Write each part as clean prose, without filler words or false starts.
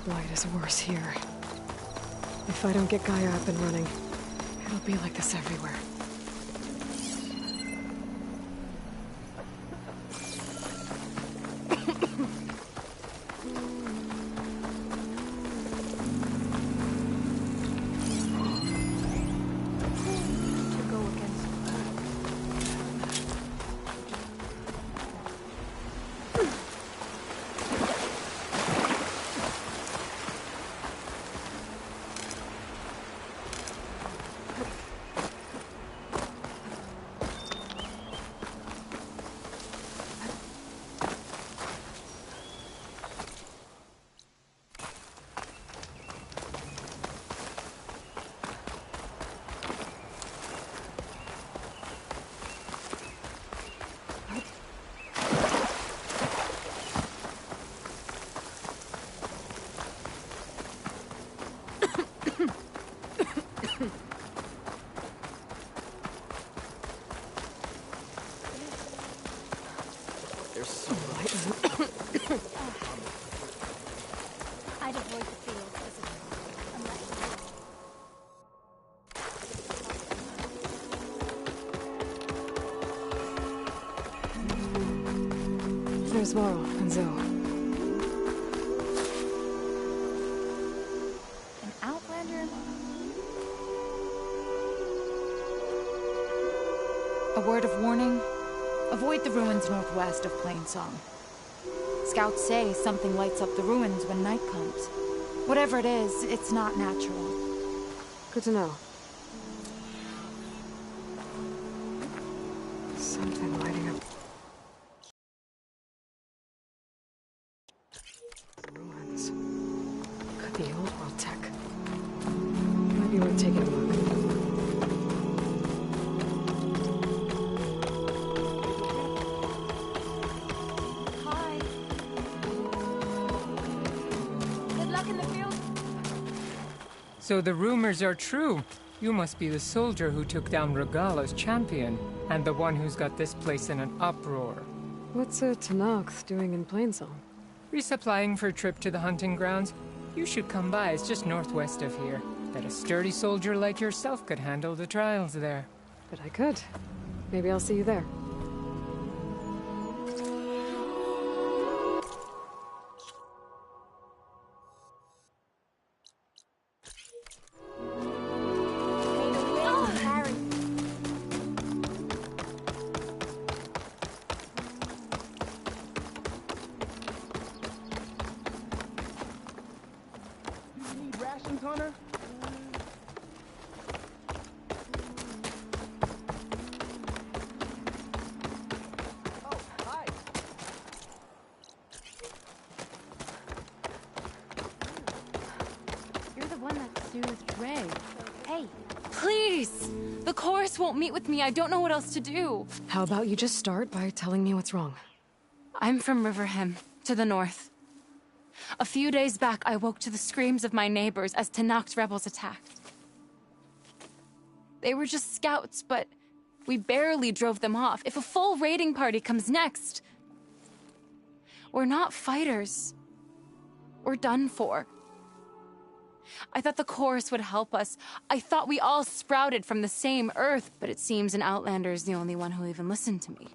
Blight is worse here. If I don't get Gaia up and running, it'll be like this everywhere. I'd avoid the field unless... There's Varl and Zoe. An outlander? A word of warning. Avoid the ruins northwest of Plainsong. Scouts say something lights up the ruins when night comes. Whatever it is, it's not natural. Good to know. Something lighting up. Ruins. Could be old world tech. Might be worth taking a look. So the rumors are true. You must be the soldier who took down Regalla's champion, and the one who's got this place in an uproar. What's a Tenakth doing in Plainsong? Resupplying for a trip to the hunting grounds? You should come by, it's just northwest of here. Bet a sturdy soldier like yourself could handle the trials there. But I could. Maybe I'll see you there. Hunter? Oh, hi. You're the one that soothed Ray. Hey. Please! The chorus won't meet with me. I don't know what else to do. How about you just start by telling me what's wrong? I'm from Riverhem, to the north. A few days back, I woke to the screams of my neighbors as Tenakth's rebels attacked. They were just scouts, but we barely drove them off. If a full raiding party comes next... We're not fighters. We're done for. I thought the chorus would help us. I thought we all sprouted from the same earth, but it seems an outlander is the only one who'll even listen to me.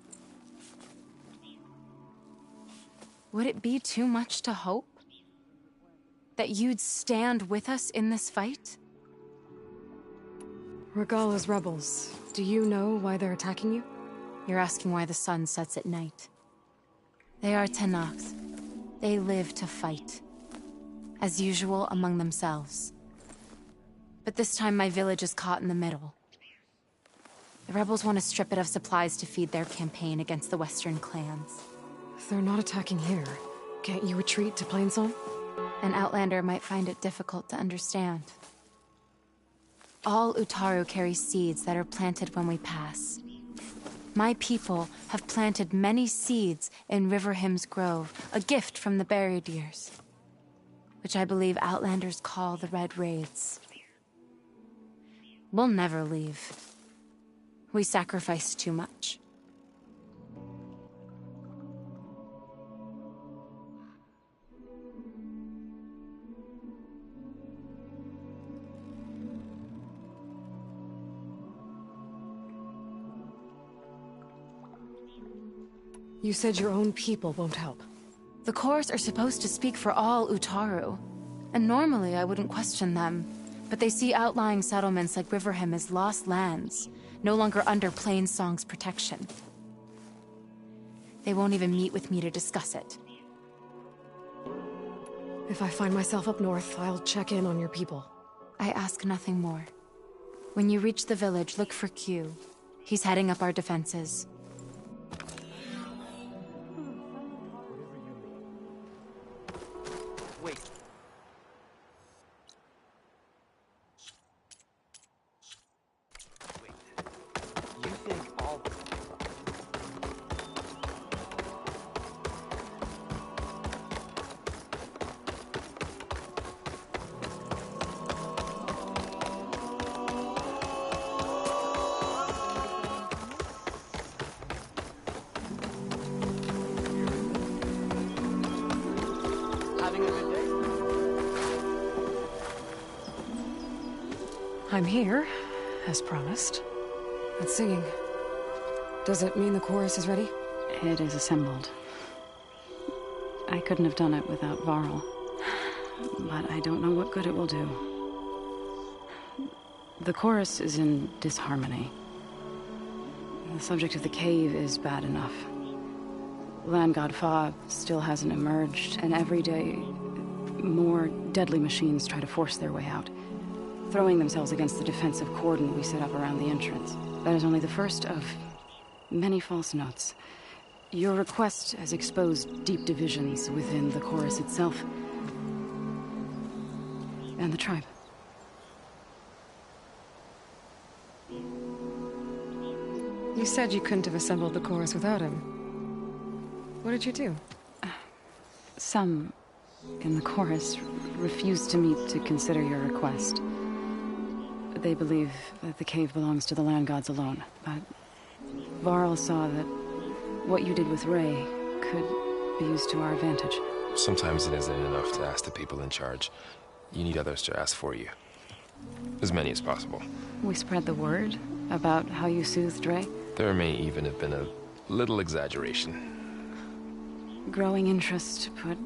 Would it be too much to hope? That you'd stand with us in this fight? Regalla's rebels. Do you know why they're attacking you? You're asking why the sun sets at night. They are Tenakth. They live to fight. As usual, among themselves. But this time my village is caught in the middle. The rebels want to strip it of supplies to feed their campaign against the Western clans. If they're not attacking here, can't you retreat to Plainsong? An outlander might find it difficult to understand. All Utaru carry seeds that are planted when we pass. My people have planted many seeds in Riverhem's Grove, a gift from the buried years, which I believe outlanders call the Red Raids. We'll never leave. We sacrificed too much. You said your own people won't help. The chorus are supposed to speak for all Utaru. And normally I wouldn't question them. But they see outlying settlements like Riverham as lost lands, no longer under Plainsong's protection. They won't even meet with me to discuss it. If I find myself up north, I'll check in on your people. I ask nothing more. When you reach the village, look for Q. He's heading up our defenses. Wait. You think all... Having a good day? I'm here, as promised. But singing. Does it mean the chorus is ready? It is assembled. I couldn't have done it without Varl. But I don't know what good it will do. The chorus is in disharmony. The subject of the cave is bad enough. Land God Fa still hasn't emerged, and every day, more deadly machines try to force their way out, throwing themselves against the defensive cordon we set up around the entrance. That is only the first of many false notes. Your request has exposed deep divisions within the chorus itself and the tribe. You said you couldn't have assembled the chorus without him. What did you do? Some in the chorus refused to meet to consider your request. They believe that the cave belongs to the land gods alone, but Varl saw that what you did with Ray could be used to our advantage. Sometimes it isn't enough to ask the people in charge. You need others to ask for you. As many as possible. We spread the word about how you soothed Ray. There may even have been a little exaggeration. Growing interest put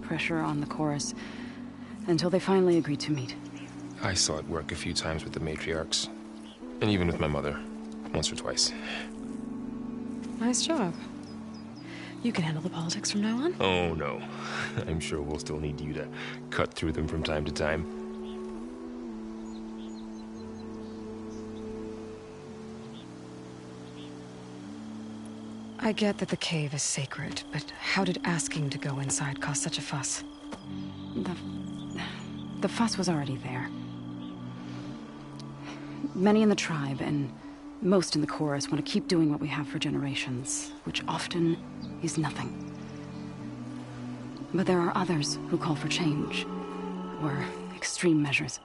pressure on the chorus until they finally agreed to meet. I saw it work a few times with the matriarchs. And even with my mother. Once or twice. Nice job. You can handle the politics from now on? Oh, no. I'm sure we'll still need you to cut through them from time to time. I get that the cave is sacred, but how did asking to go inside cause such a fuss? The fuss was already there. Many in the tribe, and most in the chorus, want to keep doing what we have for generations, which often is nothing. But there are others who call for change, or extreme measures.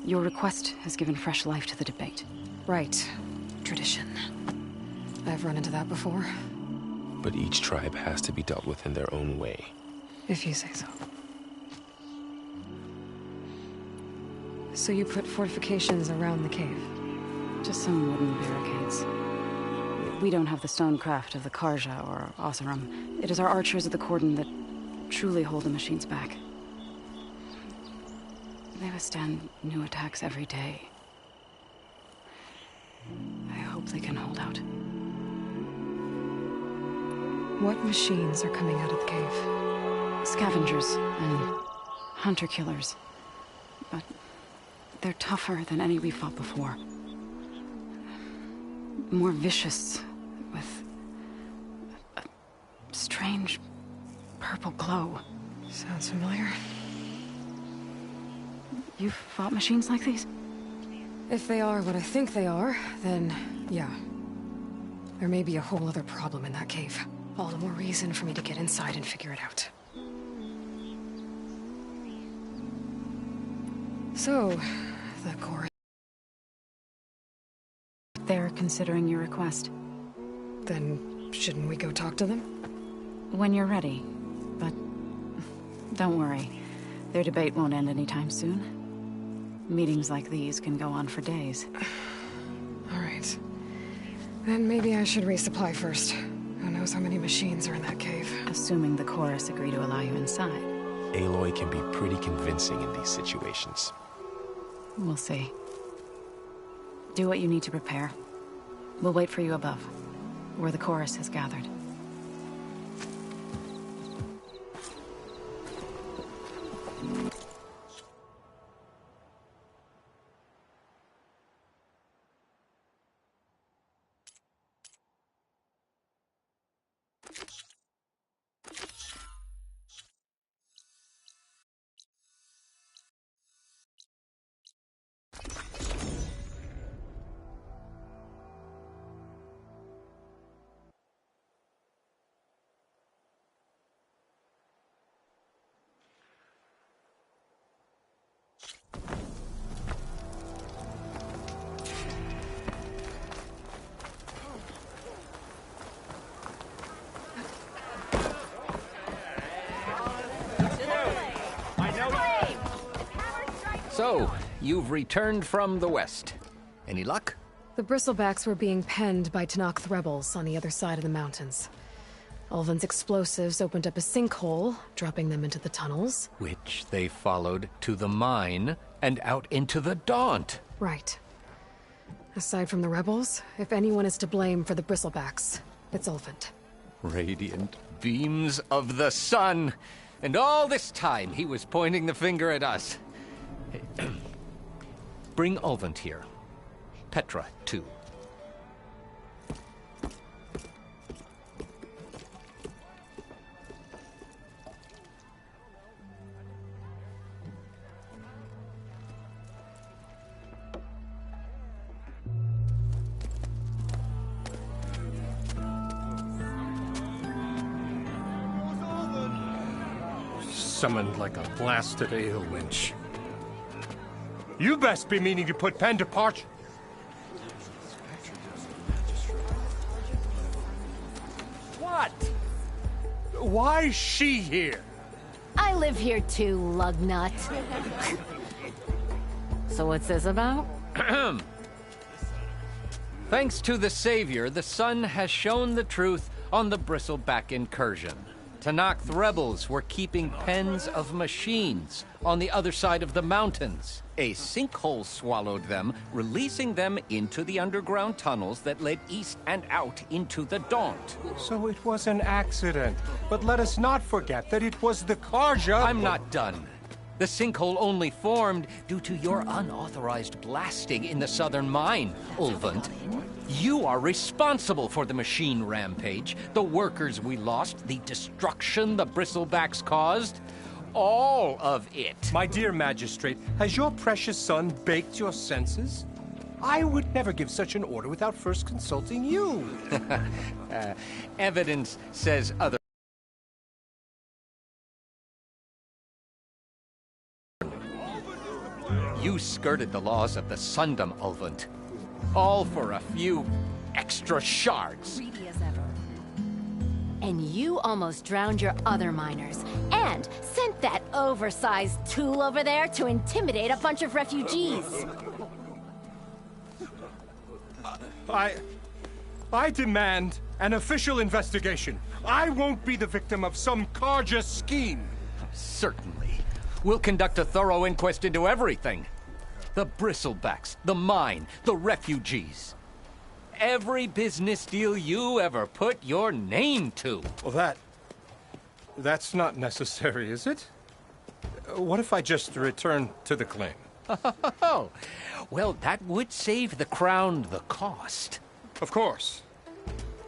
Your request has given fresh life to the debate. Right. Tradition. I've run into that before. But each tribe has to be dealt with in their own way. If you say so. So you put fortifications around the cave? Just some wooden barricades. We don't have the stonecraft of the Karja or Oseram. It is our archers of the cordon that truly hold the machines back. They withstand new attacks every day. I hope they can hold out. What machines are coming out of the cave? Scavengers and hunter-killers. But they're tougher than any we fought before. More vicious, with a strange purple glow. Sounds familiar. You've fought machines like these? If they are what I think they are, then yeah. There may be a whole other problem in that cave. All the more reason for me to get inside and figure it out. So, the chorus. They're considering your request. Then shouldn't we go talk to them? When you're ready. But don't worry. Their debate won't end anytime soon. Meetings like these can go on for days. All right. Then maybe I should resupply first. Who knows how many machines are in that cave? Assuming the chorus agree to allow you inside. Aloy can be pretty convincing in these situations. We'll see. Do what you need to prepare. We'll wait for you above, where the chorus has gathered. So, you've returned from the west. Any luck? The Bristlebacks were being penned by Tenakth rebels on the other side of the mountains. Ulvin's explosives opened up a sinkhole, dropping them into the tunnels. Which they followed to the mine and out into the Daunt. Right. Aside from the rebels, if anyone is to blame for the Bristlebacks, it's Ulvin. Radiant beams of the sun. And all this time he was pointing the finger at us. Bring Ulvin here. Petra, too. Summoned like a blasted ale winch. You best be meaning to put pen to parchment. What? Why is she here? I live here too, lugnut. So what's this about? Thanks to the Savior, the sun has shown the truth on the Bristleback incursion. Tenakth rebels were keeping pens of machines on the other side of the mountains. A sinkhole swallowed them, releasing them into the underground tunnels that led east and out into the Daunt. So it was an accident. But let us not forget that it was the Carja... I'm not done. The sinkhole only formed due to your unauthorized blasting in the southern mine, Ulvund. You are responsible for the machine rampage, the workers we lost, the destruction the Bristlebacks caused. All of it. My dear magistrate, has your precious son baked your senses? I would never give such an order without first consulting you. Evidence says other. You skirted the laws of the Sundom, Ulvund. All for a few extra shards. Greedy as ever. And you almost drowned your other miners. And sent that oversized tool over there to intimidate a bunch of refugees. I demand an official investigation. I won't be the victim of some Carja scheme. Certainly. We'll conduct a thorough inquest into everything. The Bristlebacks, the mine, the refugees. Every business deal you ever put your name to. Well, that's not necessary, is it? What if I just return to the claim? Oh, well, that would save the crown the cost. Of course.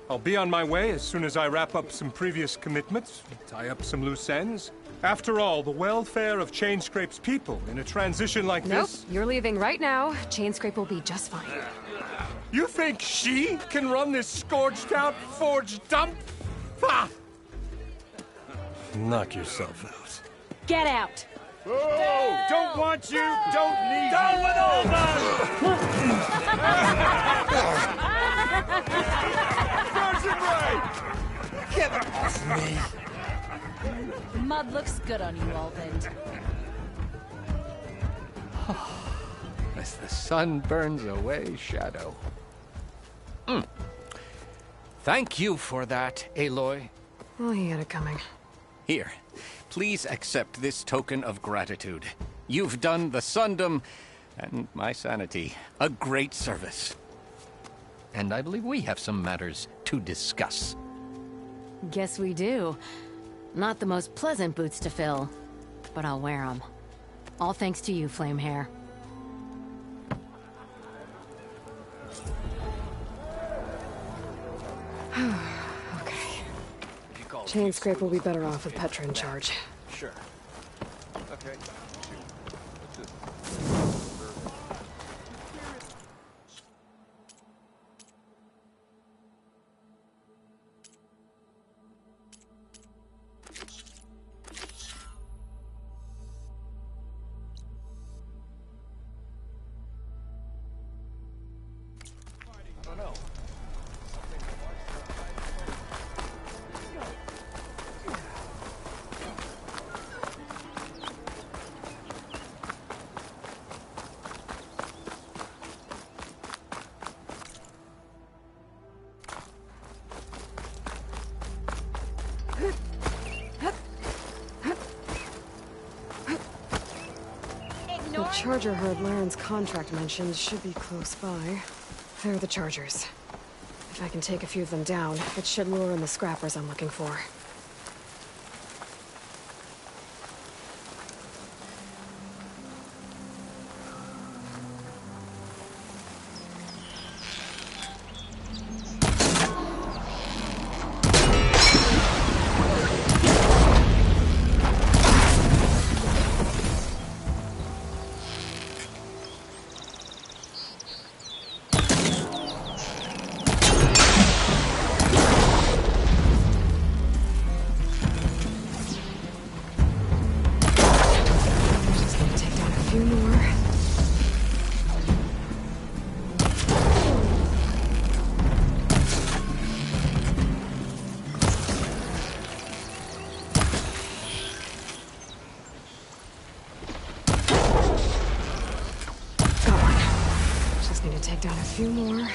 I'll be on my way as soon as I wrap up some previous commitments, tie up some loose ends. After all, the welfare of Chainscrape's people in a transition like this... Nope, you're leaving right now. Chainscrape will be just fine. You think she can run this scorched-out forged dump? Ha! Knock yourself out. Get out! Oh, don't want you, don't need down with Get off me! Mud looks good on you, Ulvund. As the sun burns away shadow. Thank you for that, Aloy. Well, he had it coming. Here, please accept this token of gratitude. You've done the Sundom, and my sanity, a great service. And I believe we have some matters to discuss. Guess we do. Not the most pleasant boots to fill, but I'll wear them. All thanks to you, Flamehair. Okay. Chainscrape will be better off with Petra in charge. Sure. Okay. The charger herd Laren's contract mentioned should be close by. There are the chargers. If I can take a few of them down, it should lure in the scrappers I'm looking for. Take down a few more.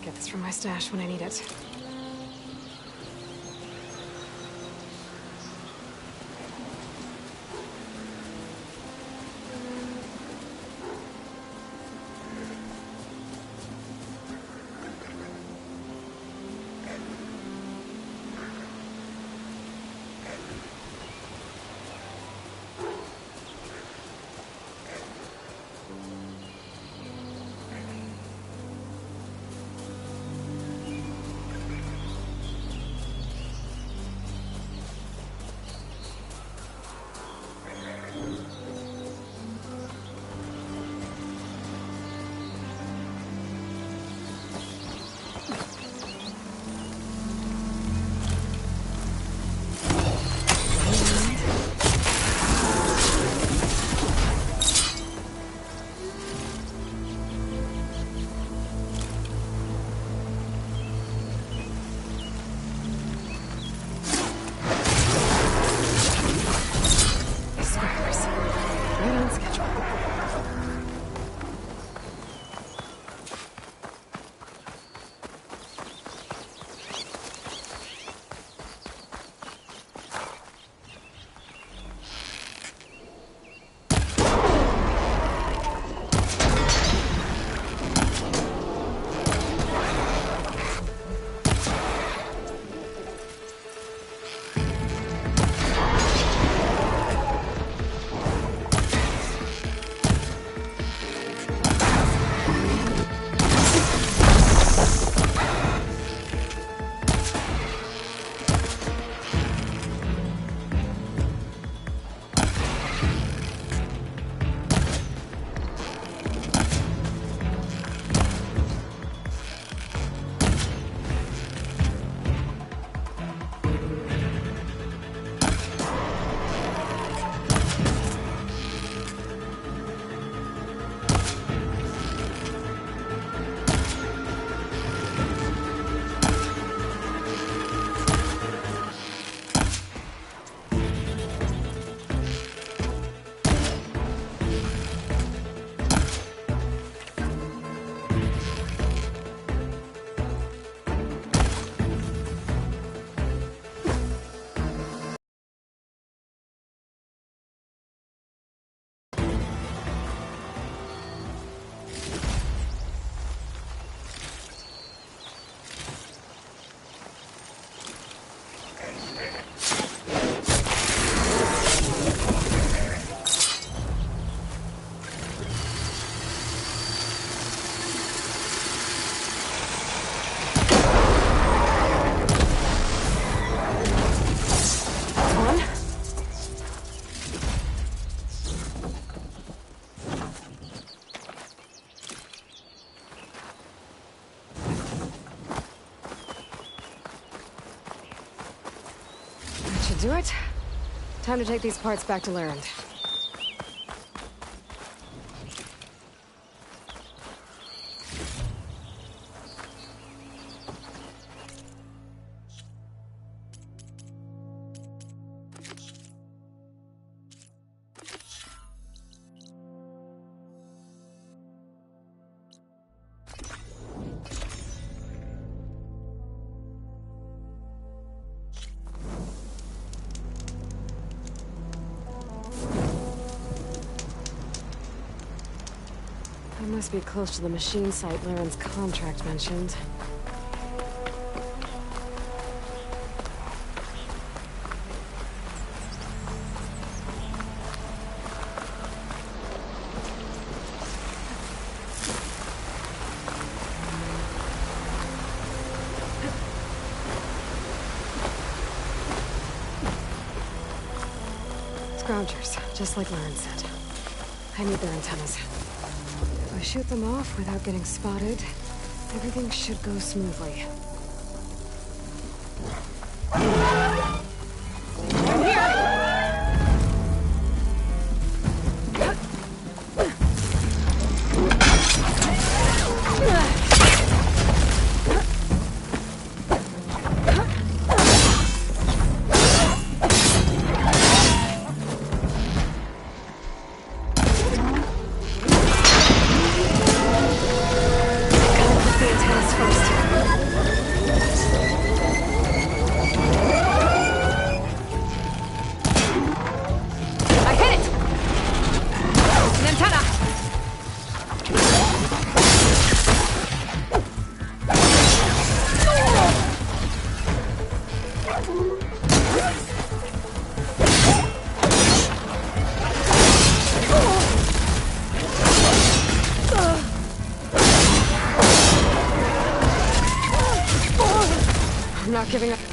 Get this from my stash when I need it. should do it. Time to take these parts back to Larend. I must be close to the machine site Larend's contract mentioned. Scroungers, just like Laren said. I need their antennas. If I shoot them off without getting spotted, everything should go smoothly. Not giving up. The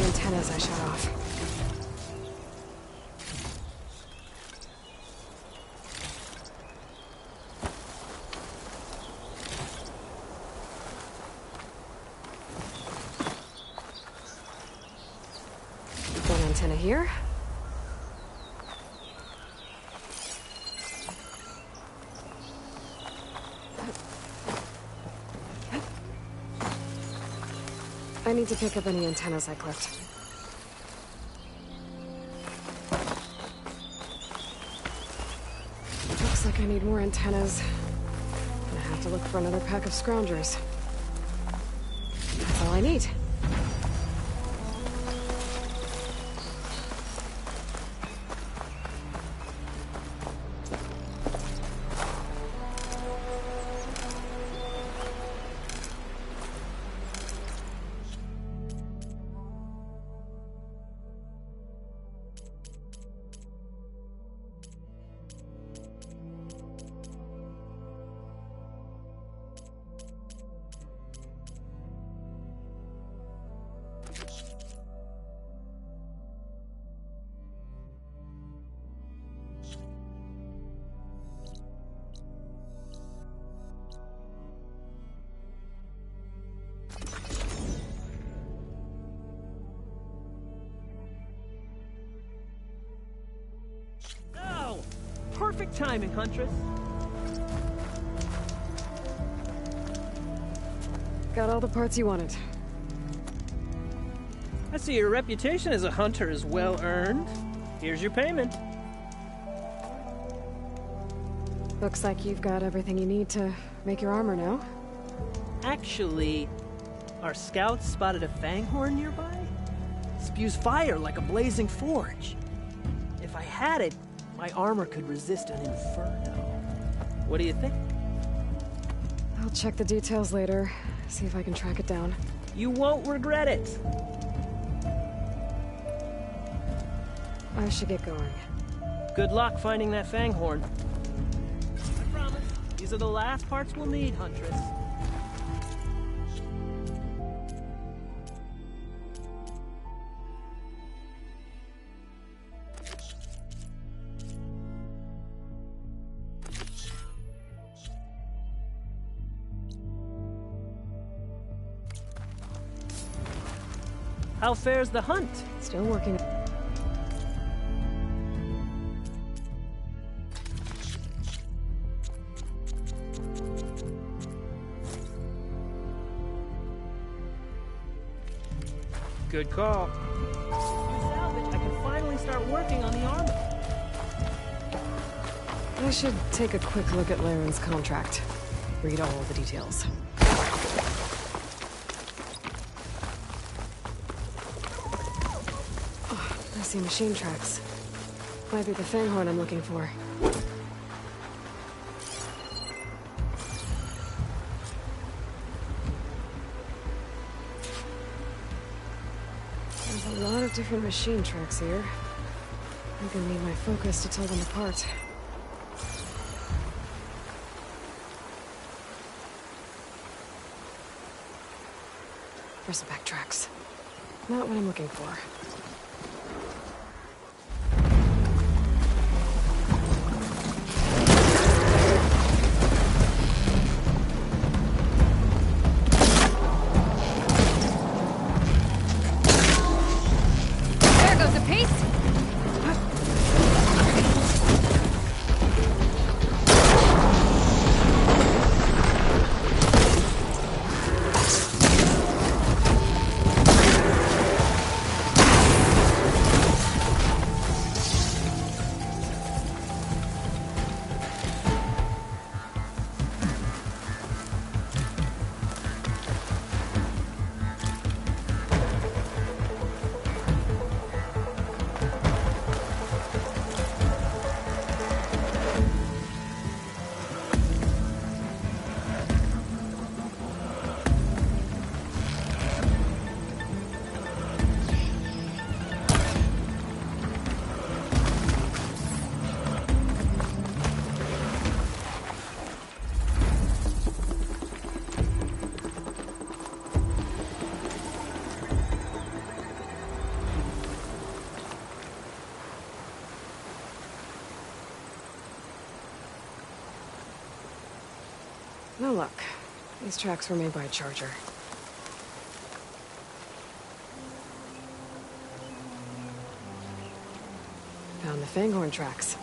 antennas I shut off. One antenna here. I need to pick up any antennas I clipped. Looks like I need more antennas. Gonna have to look for another pack of scroungers. That's all I need. Perfect timing, Huntress. Got all the parts you wanted. I see your reputation as a hunter is well earned. Here's your payment. Looks like you've got everything you need to make your armor now. Actually, our scouts spotted a fanghorn nearby. Spews fire like a blazing forge. If I had it, my armor could resist an inferno. What do you think? I'll check the details later, see if I can track it down. You won't regret it. I should get going. Good luck finding that fanghorn. I promise, these are the last parts we'll need, Huntress. How fares the hunt? Still working. Good call. Salvage, I can finally start working on the armor. I should take a quick look at Laren's contract. Read all the details. Oh, I see machine tracks. Might be the Fanghorn I'm looking for. There's a lot of different machine tracks here. I'm gonna need my focus to tell them apart. Bristleback tracks. Not what I'm looking for. There goes a piece! No luck. These tracks were made by a charger. Found the Fanghorn tracks.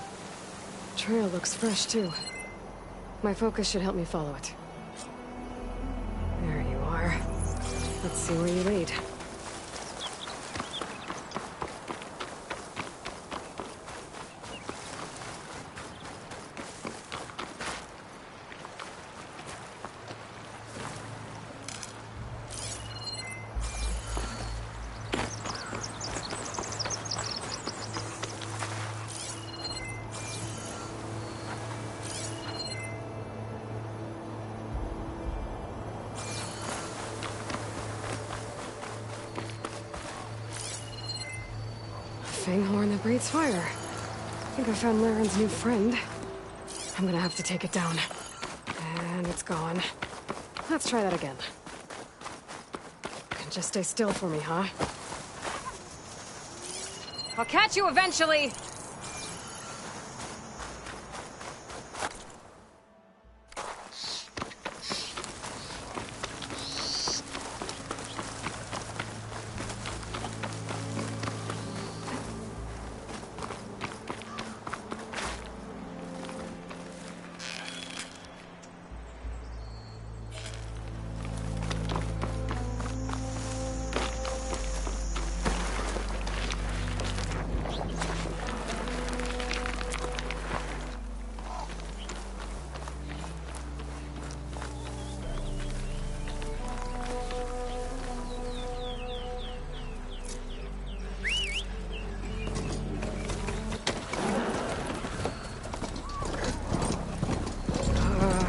Trail looks fresh, too. My focus should help me follow it. There you are. Let's see where you lead. Fanghorn that breathes fire. I think I found Laren's new friend. I'm gonna have to take it down. And it's gone. Let's try that again. Can just stay still for me, huh? I'll catch you eventually!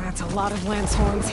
That's a lot of lance horns.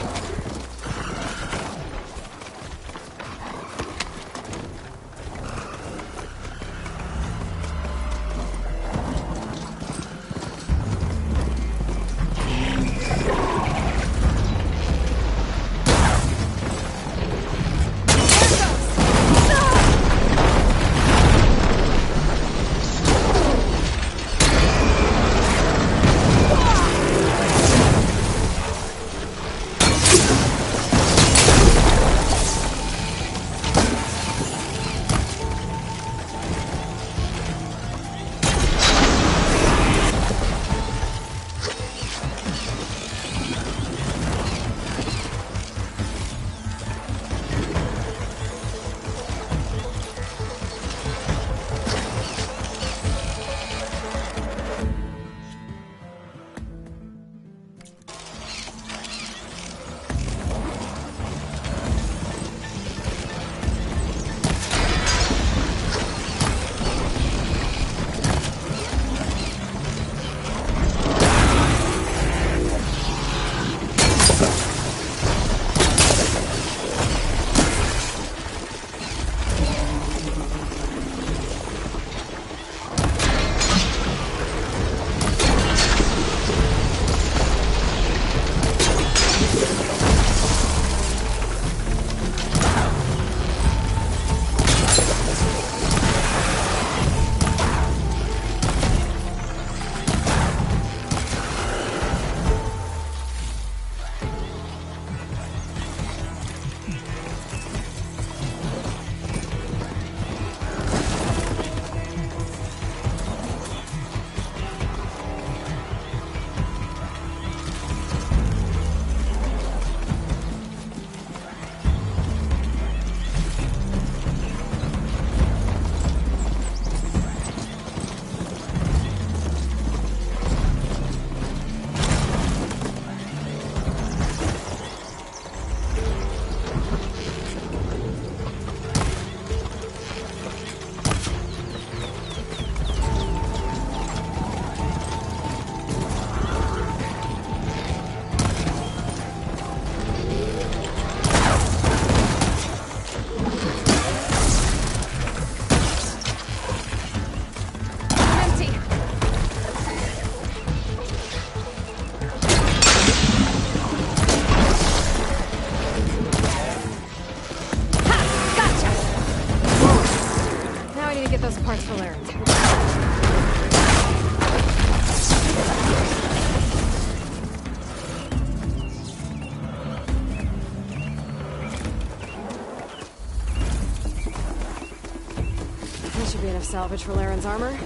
salvage for Laren's armor.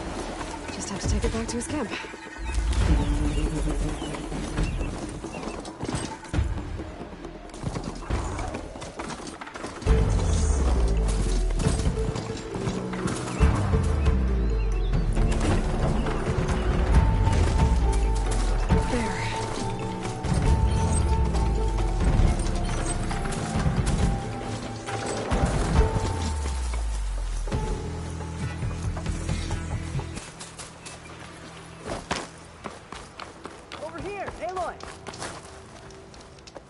Just have to take it back to his camp.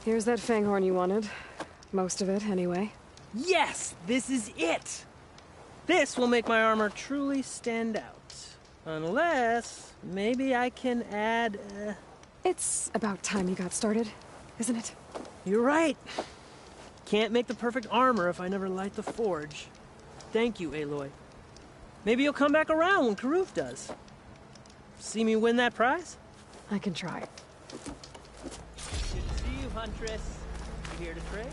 Here's that fanghorn you wanted. Most of it, anyway. Yes! This is it! This will make my armor truly stand out. Unless, maybe I can add, It's about time you got started, isn't it? You're right. Can't make the perfect armor if I never light the forge. Thank you, Aloy. Maybe you'll come back around when Karuf does. See me win that prize? I can try. Good to see you, Huntress. You here to trade?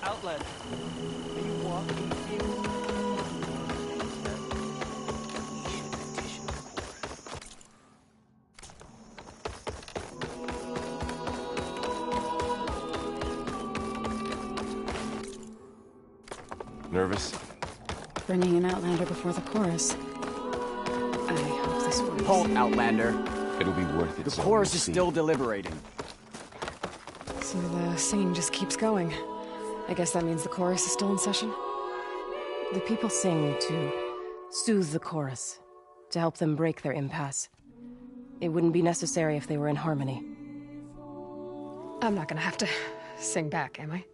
Outlander. Are you walking here? Nervous? Bringing an Outlander before the chorus. I hope this works. Halt, Outlander. It'll be worth it. The chorus is still deliberating. So the singing just keeps going. I guess that means the chorus is still in session? The people sing to soothe the chorus, to help them break their impasse. It wouldn't be necessary if they were in harmony. I'm not gonna have to sing back, am I?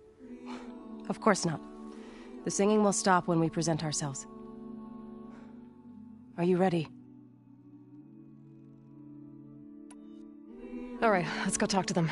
Of course not. The singing will stop when we present ourselves. Are you ready? All right, let's go talk to them.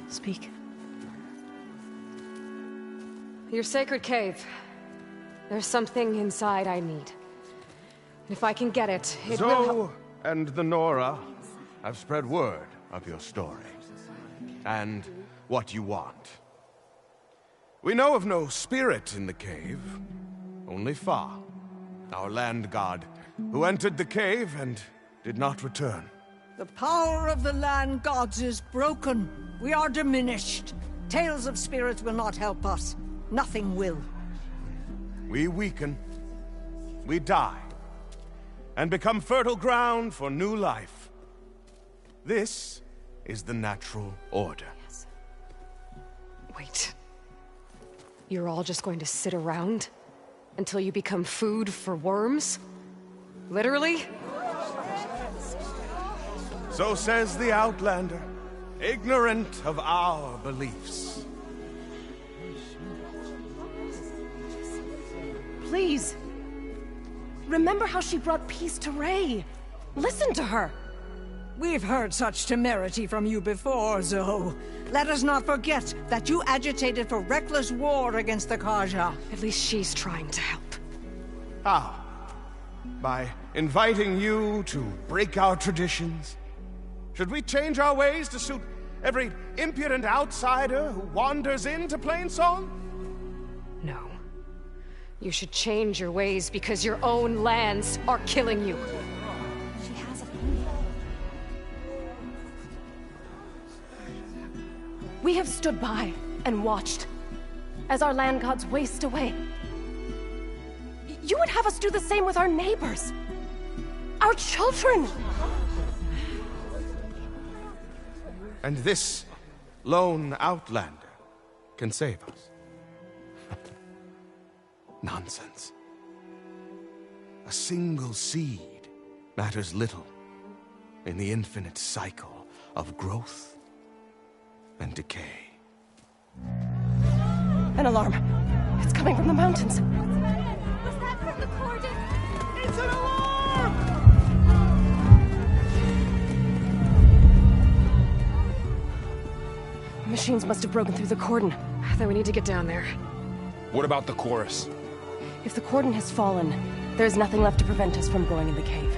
Speak. Your sacred cave. There's something inside I need. If I can get it, it will Zoe and the Nora have spread word of your story. And what you want. We know of no spirit in the cave. Only Fa, our land god, who entered the cave and did not return. The power of the land gods is broken. We are diminished. Tales of spirits will not help us. Nothing will. We weaken. We die. And become fertile ground for new life. This is the natural order. Yes. Wait. You're all just going to sit around until you become food for worms? Literally? So says the Outlander, ignorant of our beliefs. Please. Remember how she brought peace to Ray. Listen to her. We've heard such temerity from you before, Zoe. Let us not forget that you agitated for reckless war against the Carja. At least she's trying to help. How? By inviting you to break our traditions? Should we change our ways to suit every impudent outsider who wanders into Plainsong? No. You should change your ways because your own lands are killing you. She has a point. We have stood by and watched as our land gods waste away. You would have us do the same with our neighbors. Our children. And this lone outlander can save us. Nonsense. A single seed matters little in the infinite cycle of growth and decay. An alarm. It's coming from the mountains. Was that from the cordon? It's an alarm! Machines must have broken through the cordon. Then we need to get down there. What about the chorus? If the cordon has fallen, there's nothing left to prevent us from going in the cave.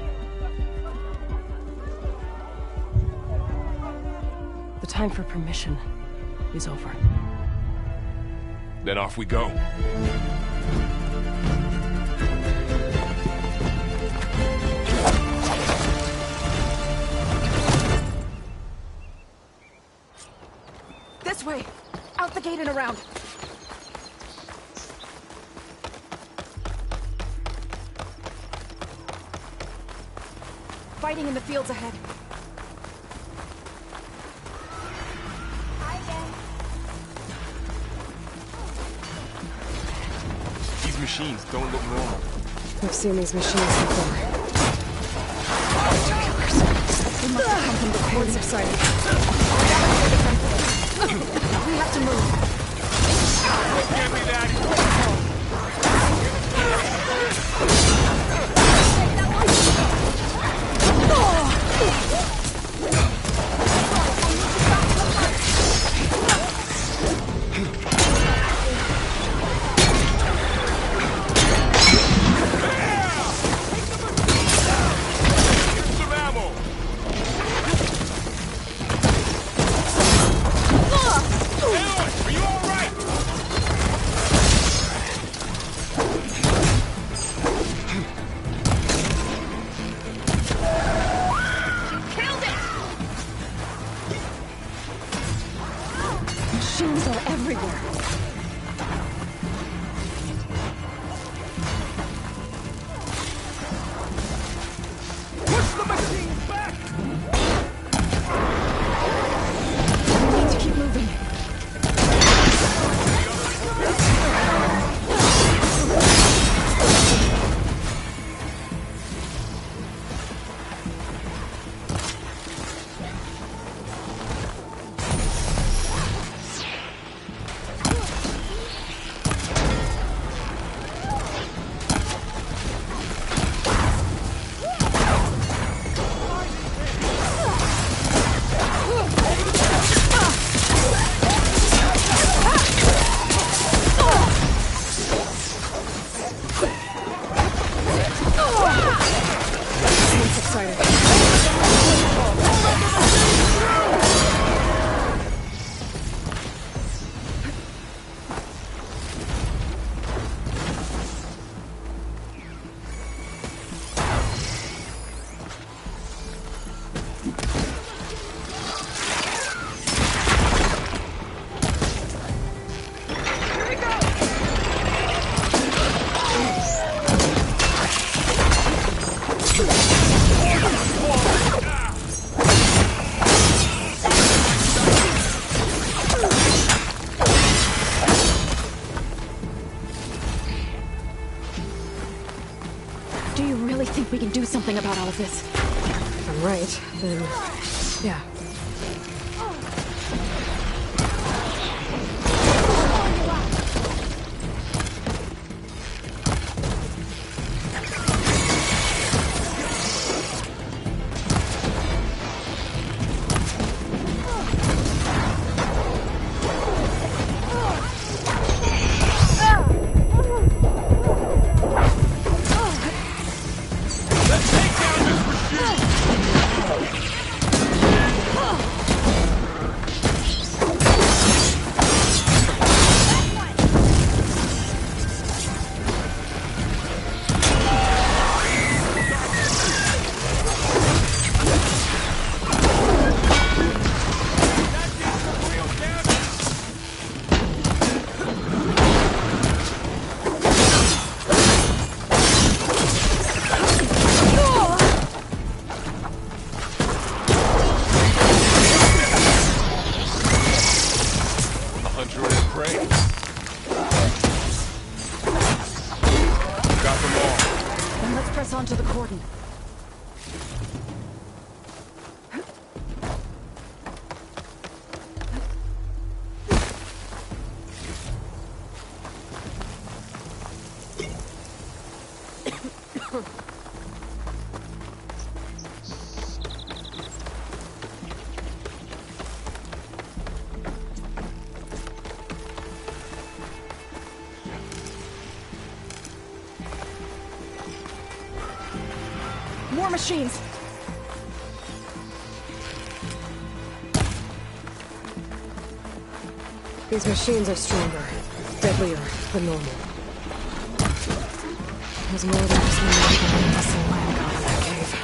The time for permission is over. Then off we go. This way! Out the gate and around! Fighting in the fields ahead. Hi again. These machines don't look normal. We've seen these machines before. Killers. They must have come from the cordon subsided. We have to move. Can't be that. Are you really think we can do something about all of this? If I'm right, then... yeah. Onto the cordon. More machines! These machines are stronger, deadlier than normal. There's more than just one muscle land god in that cave.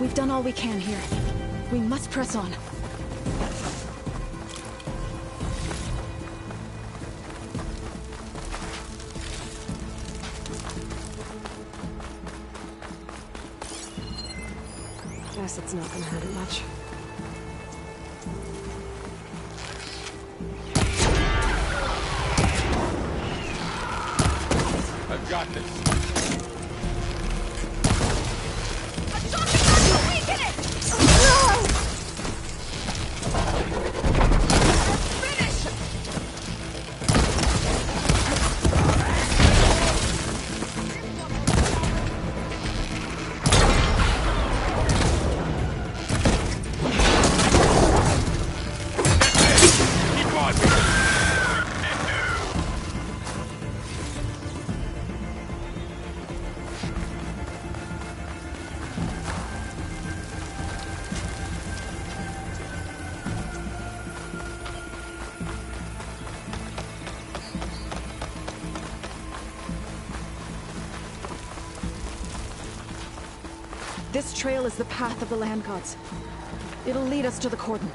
We've done all we can here. We must press on. Guess it's not gonna hurt it much. I've got this. This trail is the path of the land gods. It'll lead us to the cordon.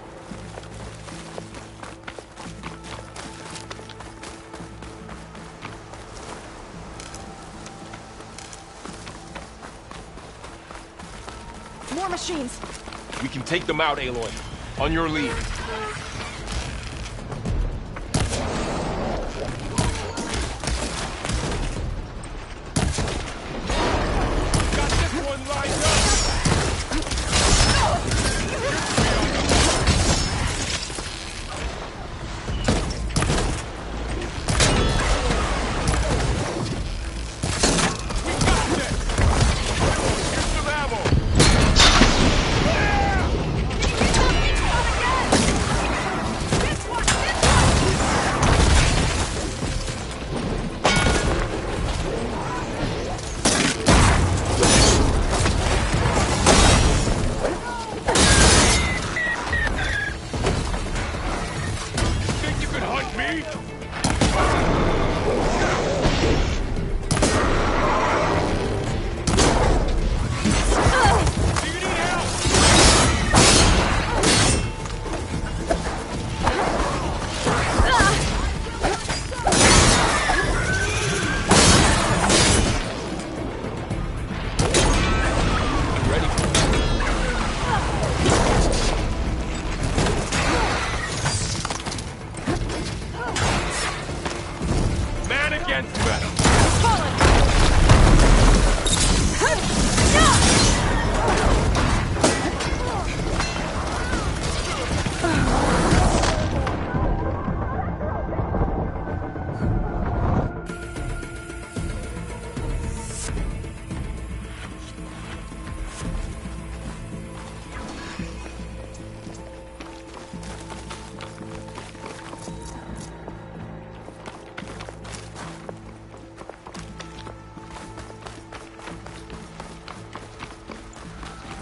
More machines! We can take them out, Aloy. On your lead. Got this one lined up!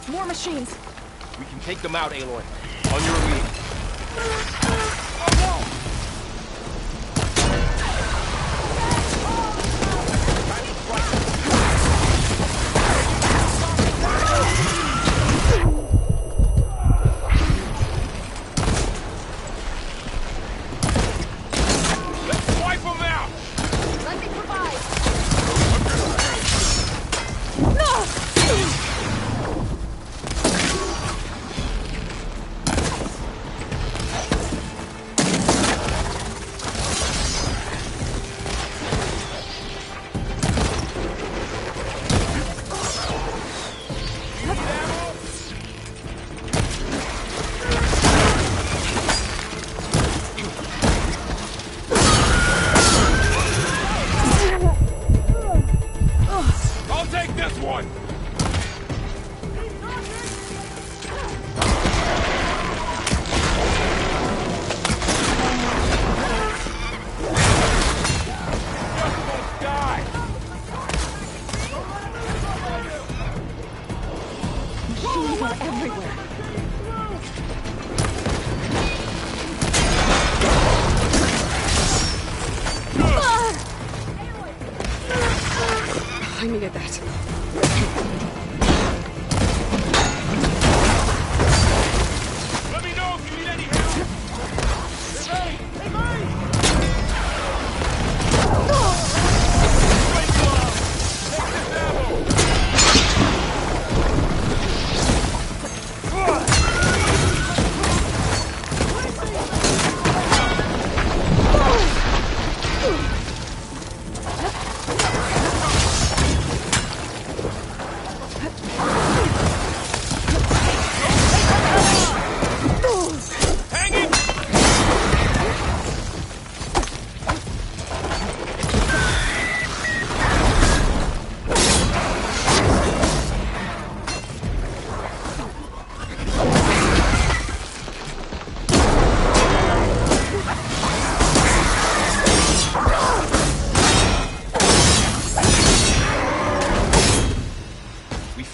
More machines! We can take them out, Aloy. On your lead. Let's wipe them out! Let me provide! No! I'll take this one! Machines are everywhere. I needed that. Let me know if you need any help! Hey, hey, mate! Straight glove! Take this ammo!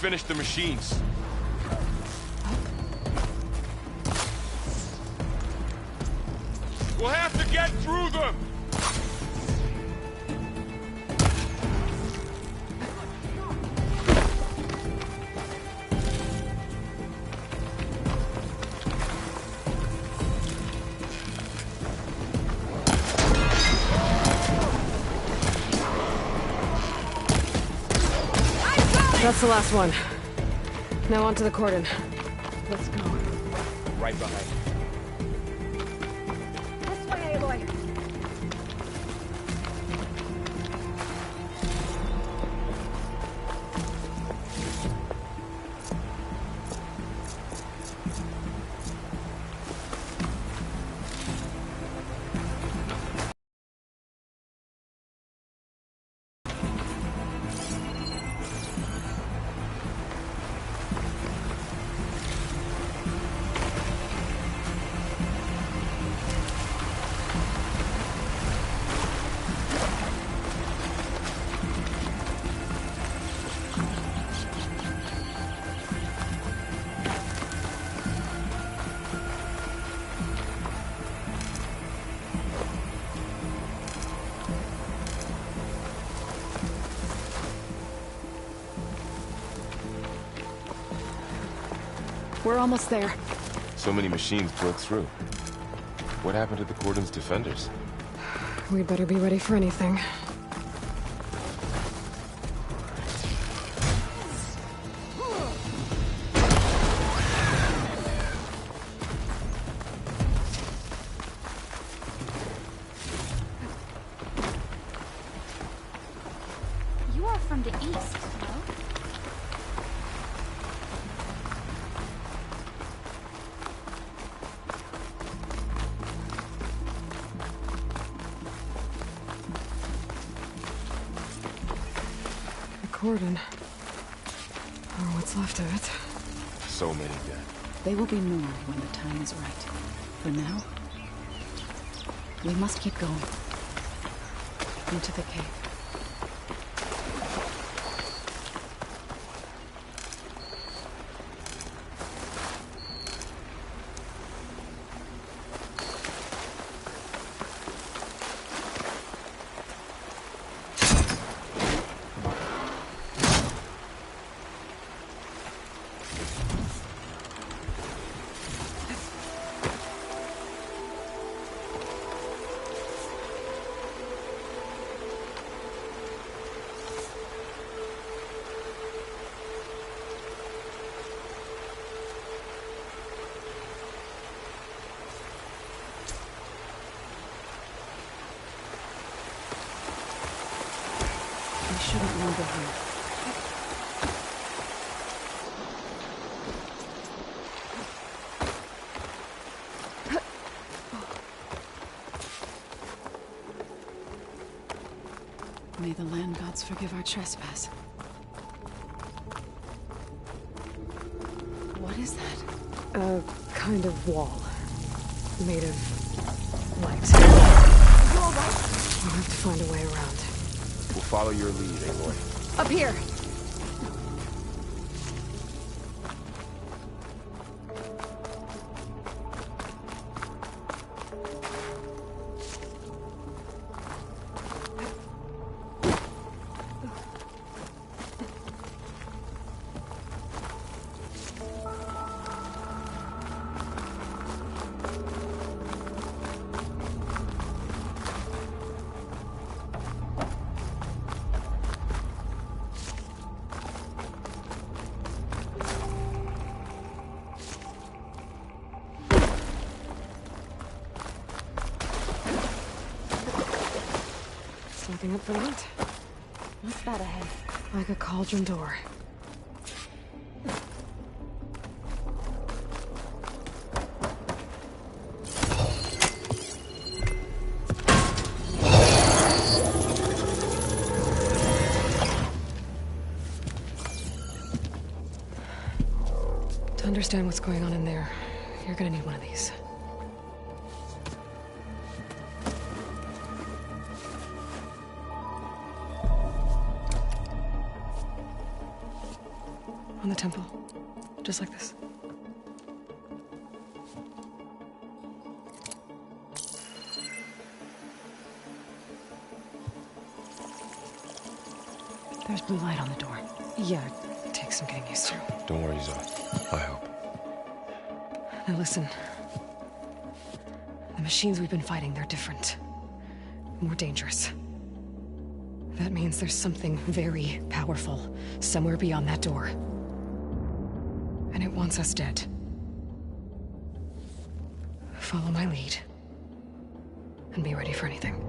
Finish the machines. We'll have to get through them! That's the last one. Now onto the cordon. Let's go. Right behind. This way, Aloy. We're almost there. So many machines broke through. What happened to the Cordon's defenders? We'd better be ready for anything. You are from the east, no? Cordon. Or what's left of it. So many dead. They will be more when the time is right. For now, we must keep going. Into the cave. Shouldn't linger here. May the land gods forgive our trespass. What is that? A kind of wall. Made of light. You all right? We'll have to find a way around. We'll follow your lead, Aloy. Up here. Something up front. What's that ahead? Like a cauldron door. To understand what's going on in there, you're gonna need one of these. On the temple. Just like this. There's blue light on the door. Yeah, it takes some getting used to. Don't worry, Zoe. I hope. Now listen. The machines we've been fighting, they're different. More dangerous. That means there's something very powerful somewhere beyond that door. And it wants us dead. Follow my lead. And be ready for anything.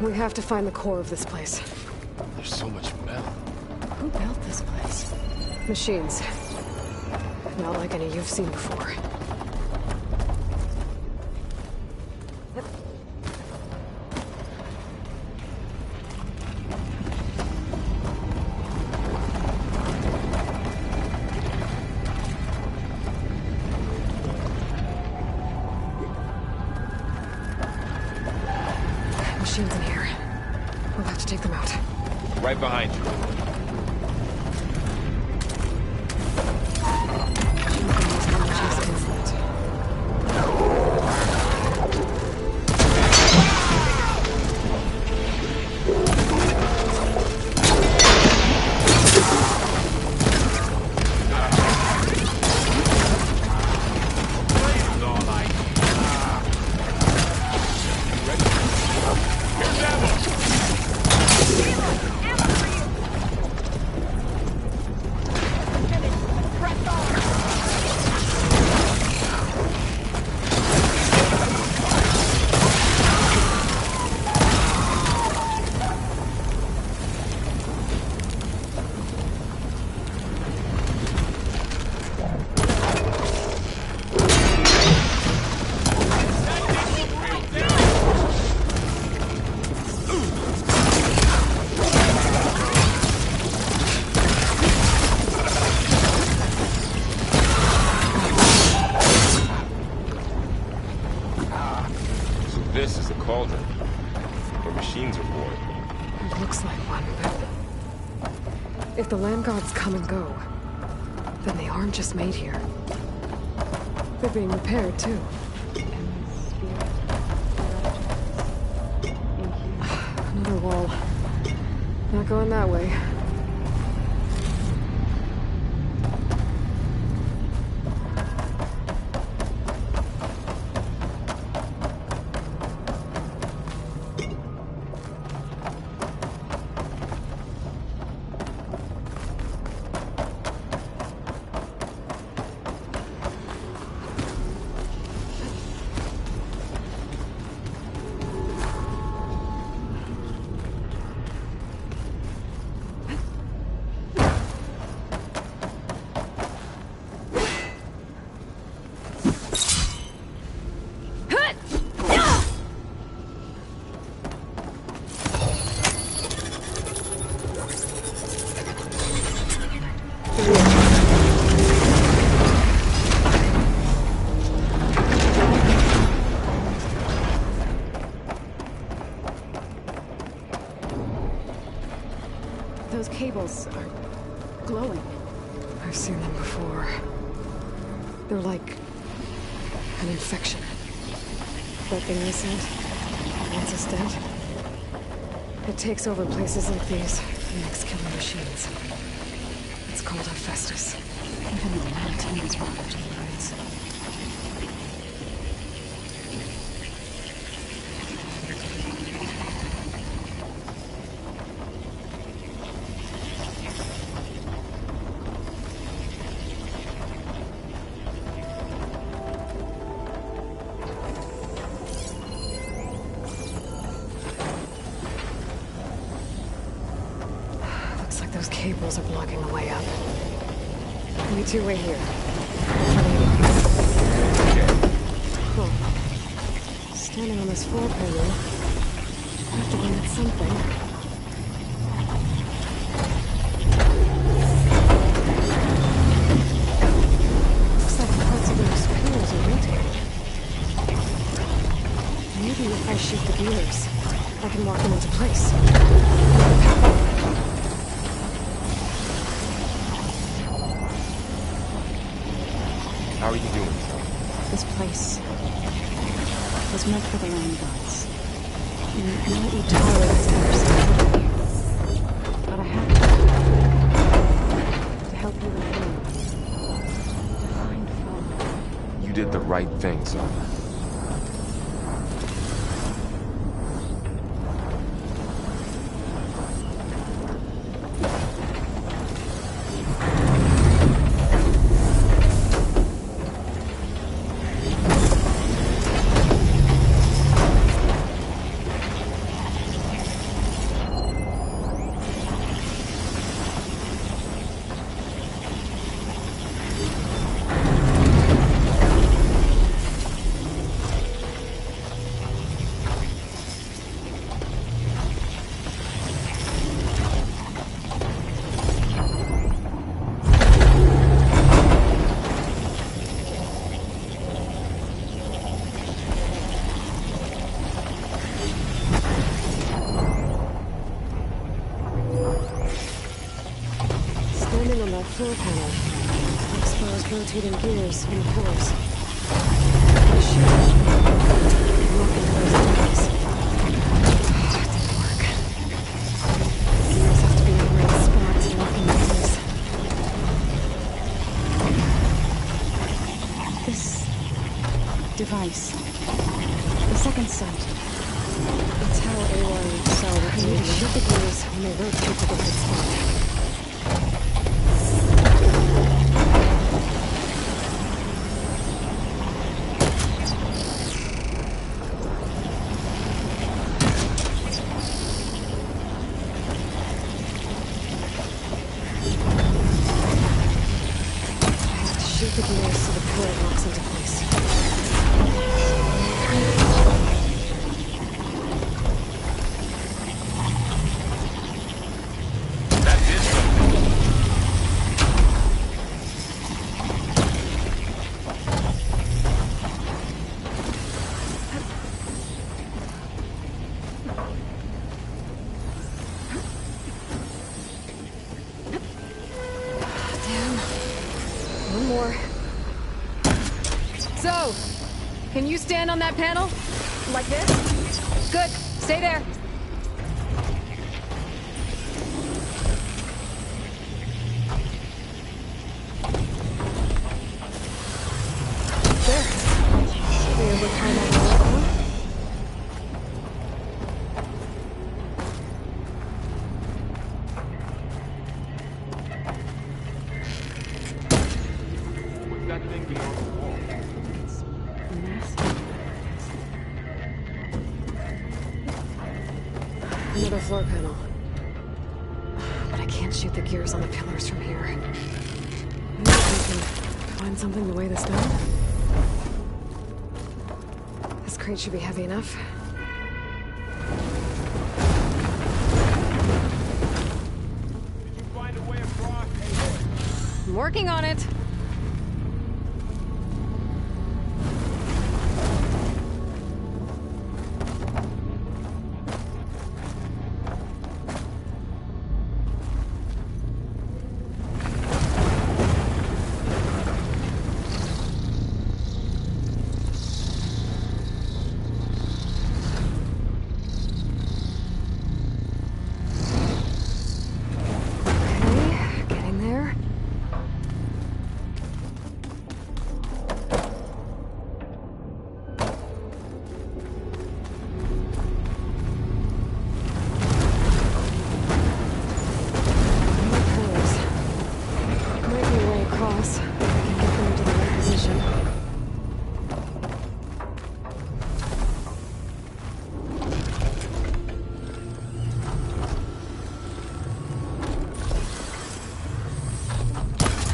We have to find the core of this place. There's so much metal. Who built this place? Machines. Not like any you've seen before. Machines in here. We'll have to take them out. Right behind you. This is a cauldron, where machines are born. It looks like one, but if the land gods come and go, then they aren't just made here. They're being repaired, too. Another wall. Not going that way. Those cables are glowing. I've seen them before. They're like an infection. That thing you said, once it's dead, it takes over places like these and makes killing machines. It's called Hephaestus. Even the mountains run to the roots. Those cables are blocking the way up. Only two-way here. Cool. Standing on this floor panel, I have to run at something. Looks like parts of those pillars are rotating. Maybe if I shoot the gears, I can lock them into place. How are you doing? This place was meant for the land gods. And what you tolerate is understandable. But I have to help you return. To find Father. You did the right thing, son. Floor panel. Exposed rotating gears on the floors. I shoot. Walk into those doors. It didn't work. Gears have to be in the right spot to lock into place. This device, the second sight. It's how Aloy saw what they need to shoot the gears when they rotate to the right spot. Shoot the gears so the pillar locks into place. That did something. One more. So, can you stand on that panel? Like this? Good. Stay there. There. Were you able to climb on the right one? What's that thing beyond the wall? Another floor panel. But I can't shoot the gears on the pillars from here. Maybe I can find something to weigh this down? This crate should be heavy enough. Did you find a way across, Aloy? I'm working on it. Okay, getting there. More pillars. Might be a way across. I can get them into the right position.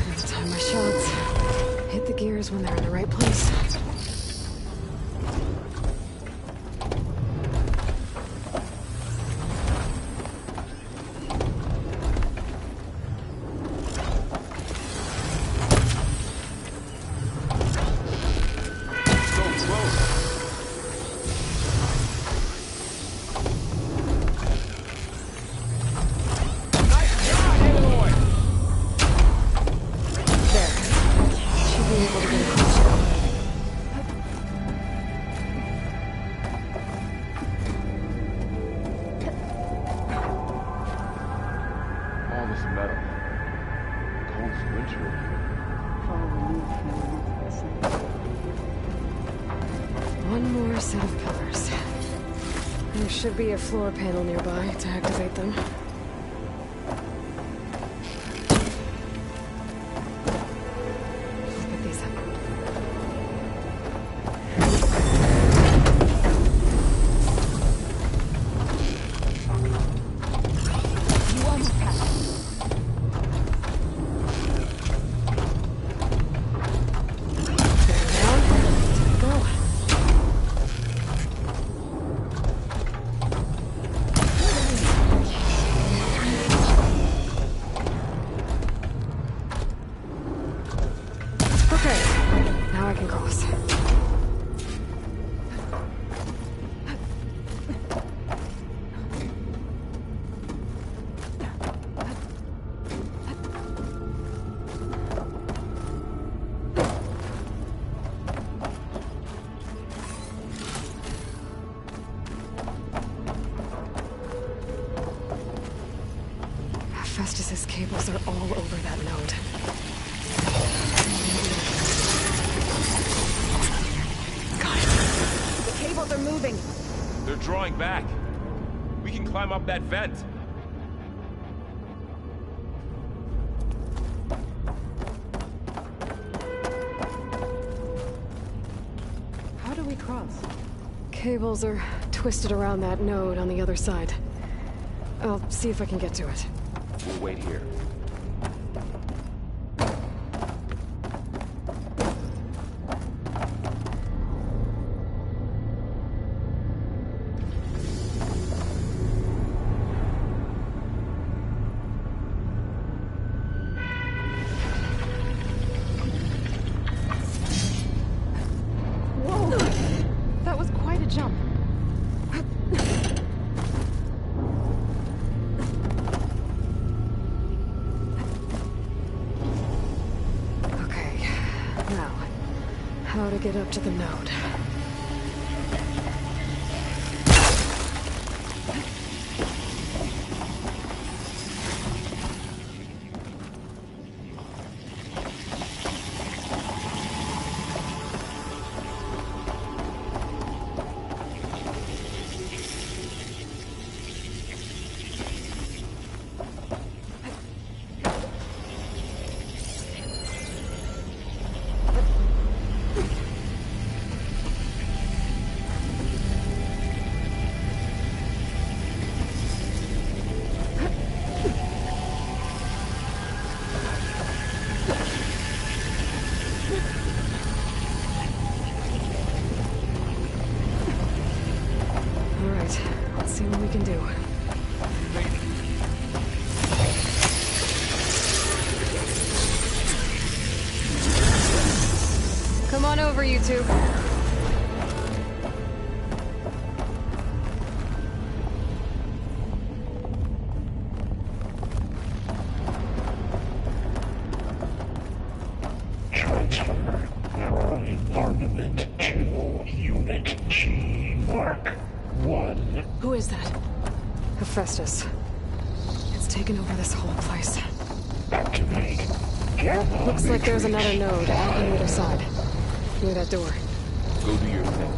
Gotta time my shots. Hit the gears when they're in the right place. So close. Nice shot, Aloy! There. Should be able to get across One more set of pillars. There should be a floor panel nearby to activate them. Pick these up. You almost have it. Festus's cables are all over that node. Got it. The cables are moving. They're drawing back. We can climb up that vent. How do we cross? Cables are twisted around that node on the other side. I'll see if I can get to it. We'll wait here. Whoa! That was quite a jump. How to get up to the node. See what we can do. Come on over, you two. Transfer growing armament to Unit G Mark 1. Who is that? Hephaestus. It's taken over this whole place. Activate. Looks like there's another node out on the other side. Near that door. Go do your thing.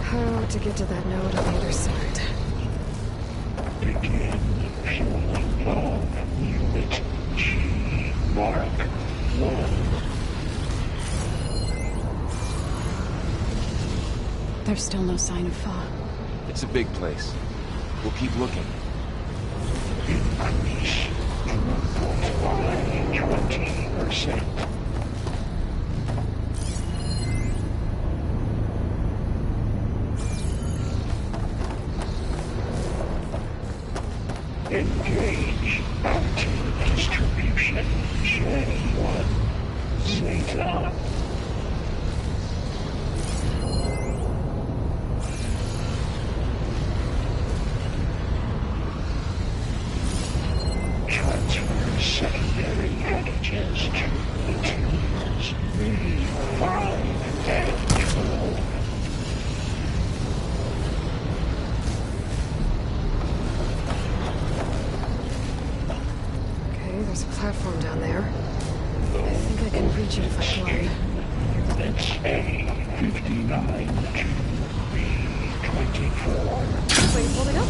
How to get to that node on the other side? Begin fueling of Unit G Mark 1. There's still no sign of Fa. It's a big place. We'll keep looking. Increase throughput by 20%. Engage active distribution J1 Zeta. There's a platform down there. I think I can reach it if I climb. Let's say 59 to 324. Wait, holding up?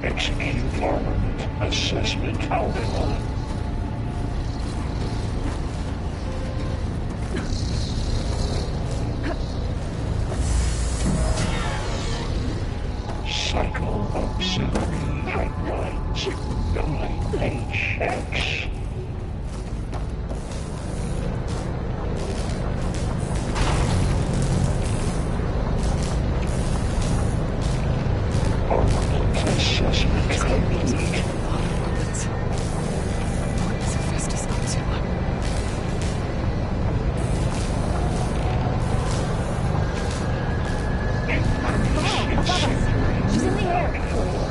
Execute armament assessment algorithm. Cycle auxiliary pipelines 9HX. Armament assessment complete. What is Hephaestus up to? She's in the air.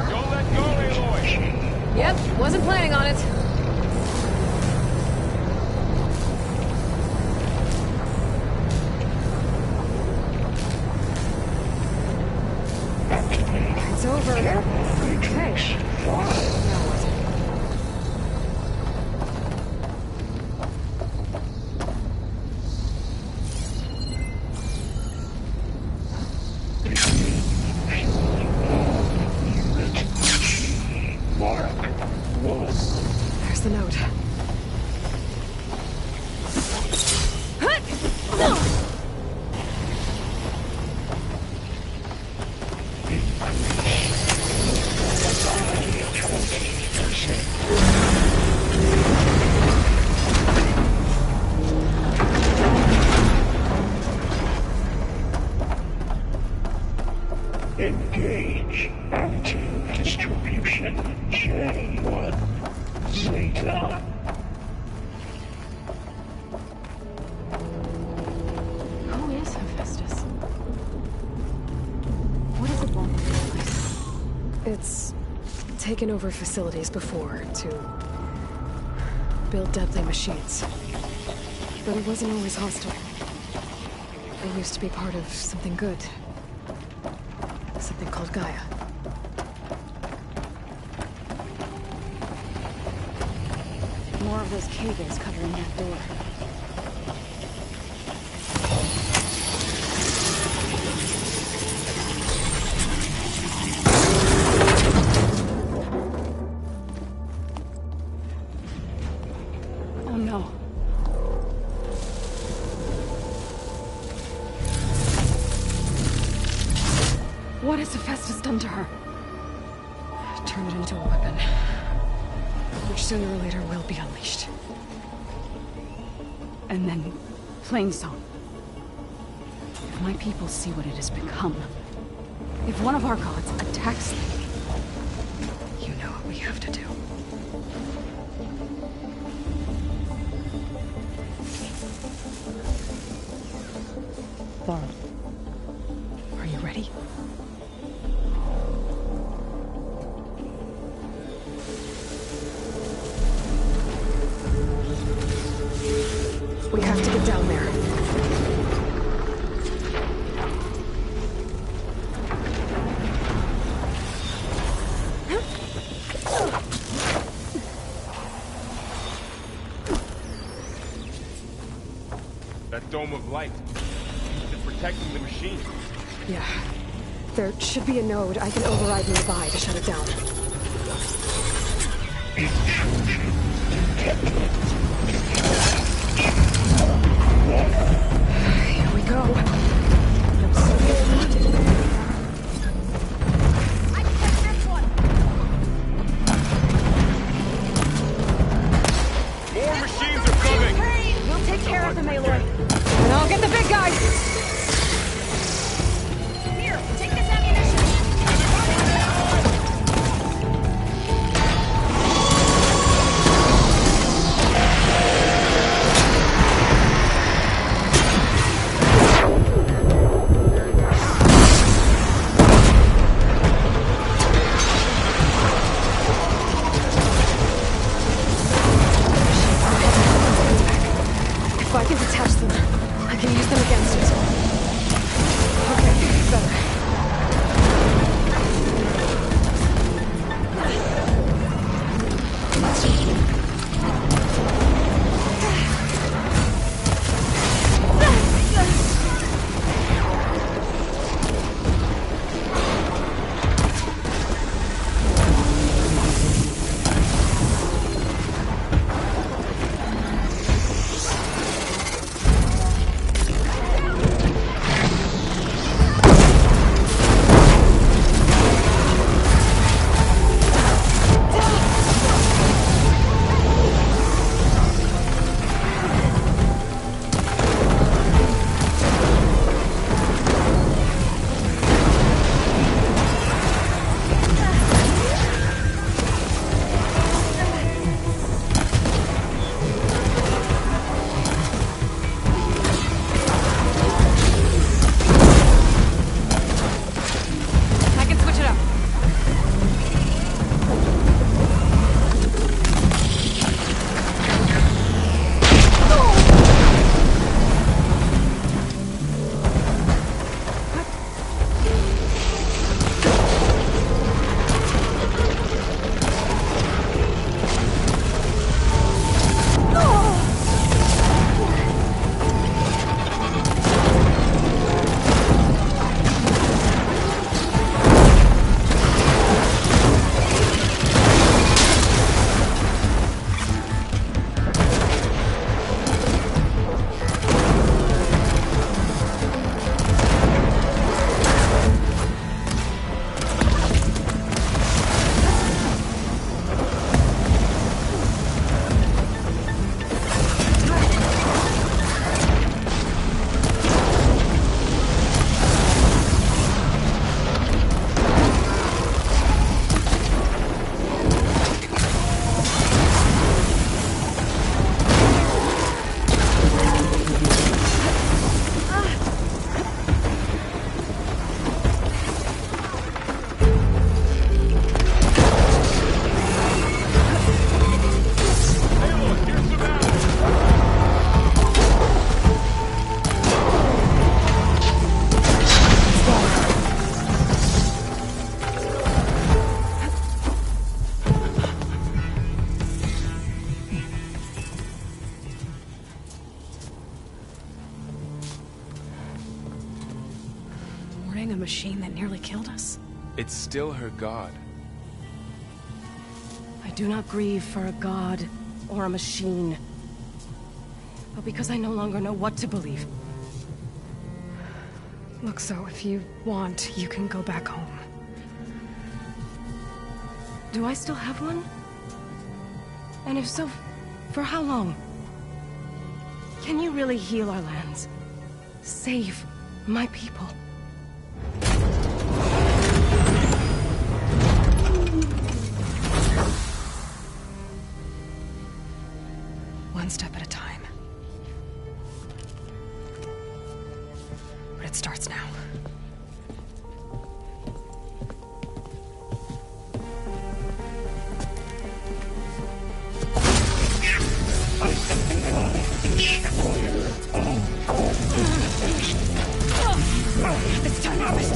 Don't let go, Aloy! Yep, wasn't planning on it. It's over. Okay. Mark 1. There's the note. Engage active distribution J1 Zeta. Who is Hephaestus? What does it want with this place? It's taken over facilities before to build deadly machines. But it wasn't always hostile. It used to be part of something good. Something called Gaia. More of those cables covering that door. Oh no. What has Hephaestus done to her? Turn it into a weapon. Which sooner or later will be unleashed. And then, Plainsong. If my people see what it has become, if one of our gods attacks them, you know what we have to do. Thorn. Are you ready? We have to get down there. That dome of light. It's protecting the machine. Yeah. There should be a node I can override nearby to shut it down. Here we go. I'm so More machines are coming! We'll take care of them, Aloy. And I'll get the big guy! Here, take this ammunition. mourning a machine that nearly killed us? It's still her god. I do not grieve for a god or a machine, but because I no longer know what to believe. Look, so if you want, you can go back home. Do I still have one? And if so, for how long? Can you really heal our lands? Save my people? One step at a time. But it starts now. It's time to harvest.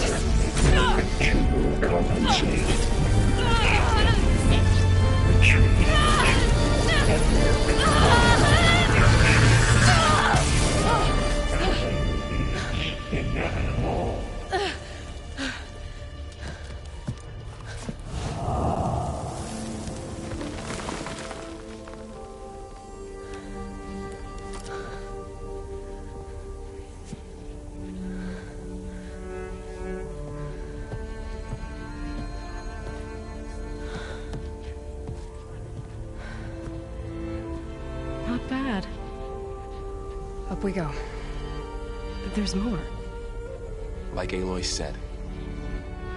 Not bad. Up we go. But there's more. Like Aloy said,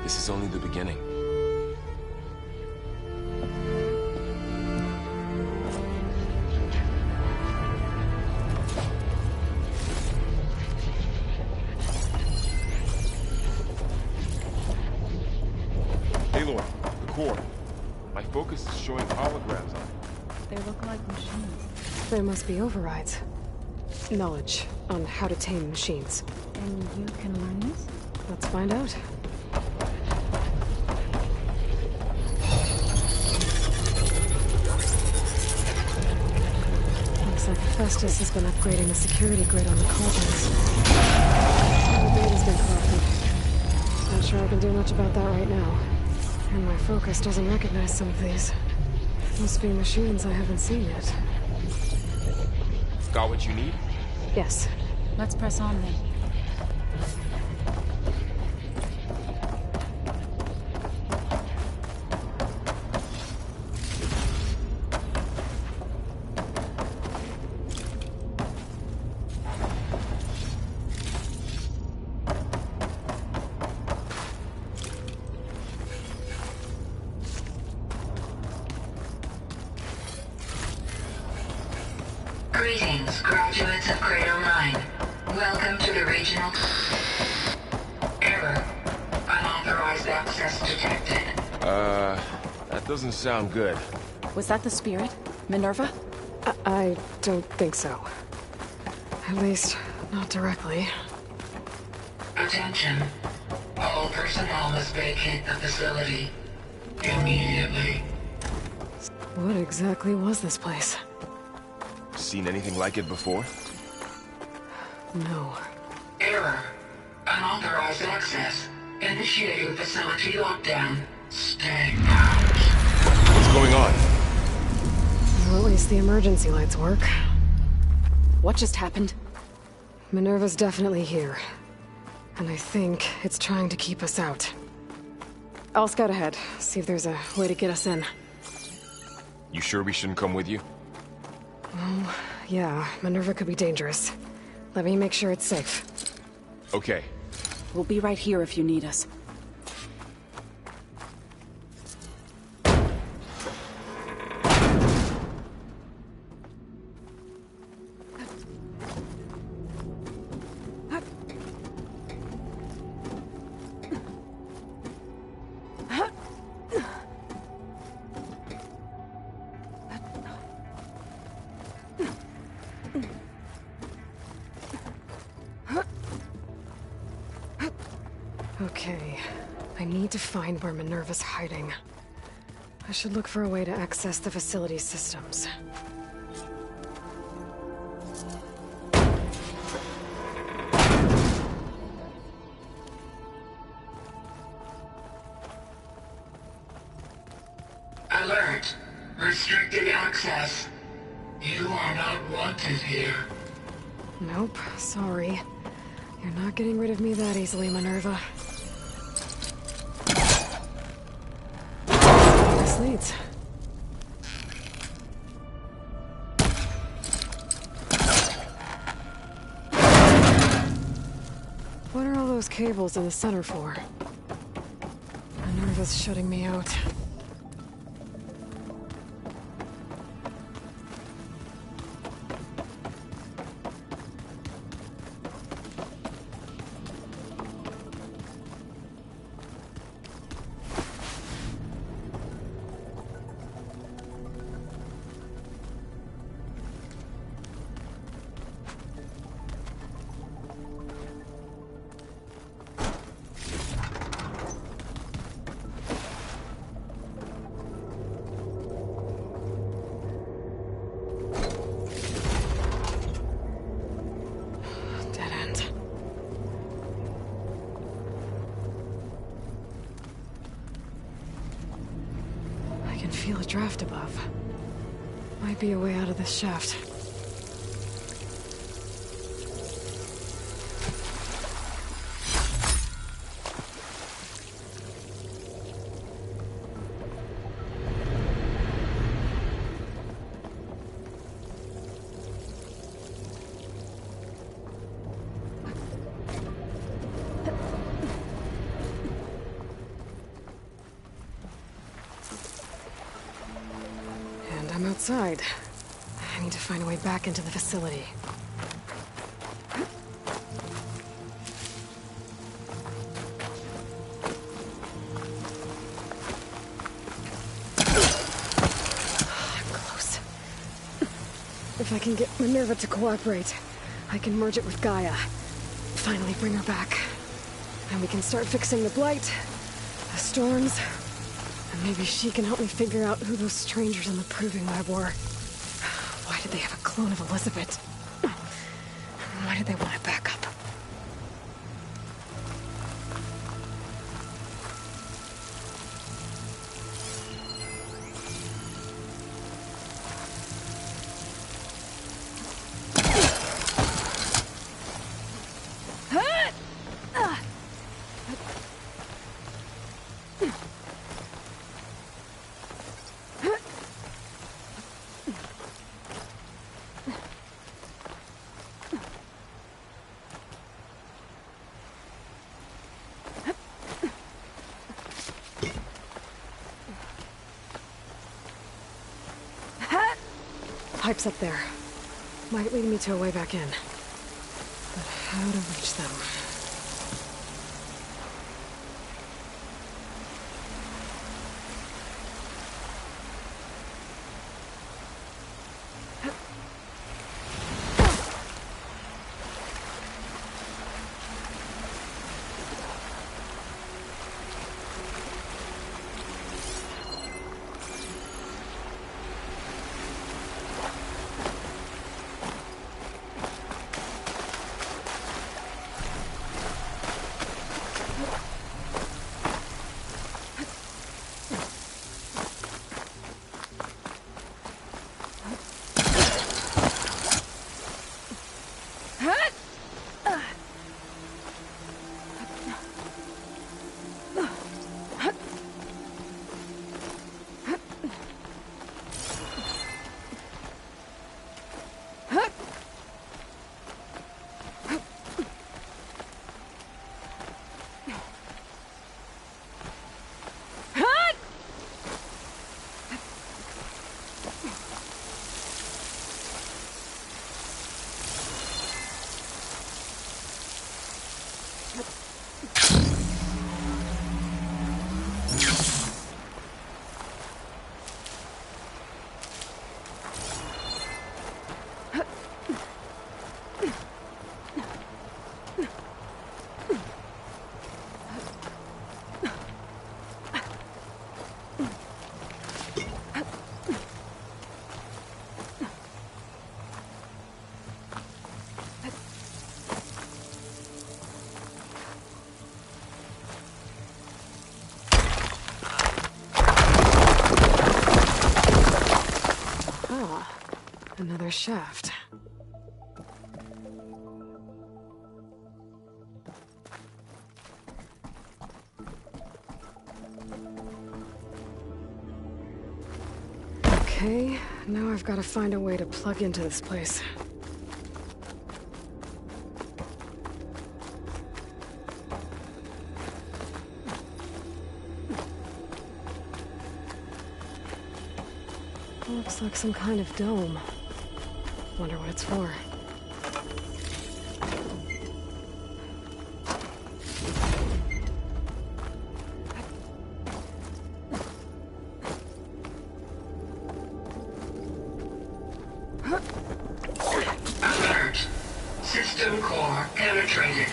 this is only the beginning. Aloy, the core. My focus is showing holograms on it. They look like machines. There must be overrides. Knowledge on how to tame machines. And you can learn this? Let's find out. Looks like Festus has been upgrading the security grid on the cauldrons. The data's been corrupted. Not sure I can do much about that right now. And my focus doesn't recognize some of these. Must be machines I haven't seen yet. Got what you need? Yes. Let's press on then. Greetings, graduates of Cradle 9. Welcome to the regional... Error. Unauthorized access detected. That doesn't sound good. Was that the spirit? Minerva? I don't think so. At least, not directly. Attention. All personnel must vacate the facility. Immediately. What exactly was this place? Seen anything like it before? No. Error. Unauthorized access. Initiating facility lockdown. Stay out. What's going on? Well, at least the emergency lights work. What just happened? Minerva's definitely here. And I think it's trying to keep us out. I'll scout ahead, see if there's a way to get us in. You sure we shouldn't come with you? Oh, yeah, Minerva could be dangerous. Let me make sure it's safe. Okay. We'll be right here if you need us. Okay, I need to find where Minerva's hiding. I should look for a way to access the facility's systems. Restricted access. You are not wanted here. Nope, sorry. You're not getting rid of me that easily, Minerva. This leads. What are all those cables in the center for? Minerva's shutting me out. Feel a draft above. Might be a way out of this shaft. I'm outside. I need to find a way back into the facility. I'm close. If I can get Minerva to cooperate, I can merge it with Gaia. Finally bring her back. And we can start fixing the Blight, the storms, and maybe she can help me figure out who those strangers in the Proving Lab were. Why did they have a clone of Elizabeth? Why did they want it back up? Pipes up there. Might lead me to a way back in. But how to reach them? Another shaft. Okay, now I've got to find a way to plug into this place. Looks like some kind of dome. Wonder what it's for. Alert! System core penetrated.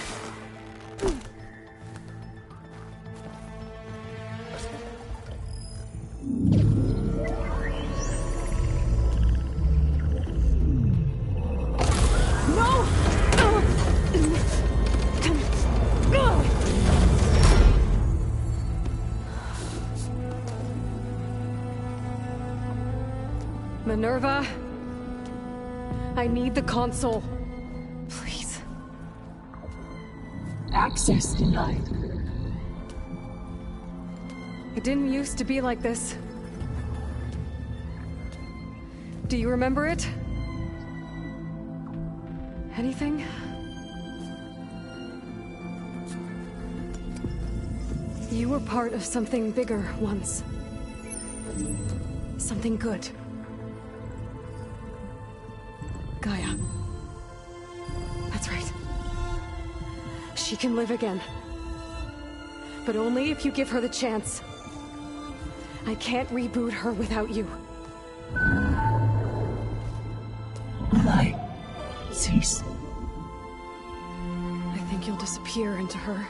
Minerva, I need the console. Please. Access denied. It didn't used to be like this. Do you remember it? Anything? You were part of something bigger once. Something good. Gaia. That's right. She can live again. But only if you give her the chance. I can't reboot her without you. Light. Cease. I think you'll disappear into her.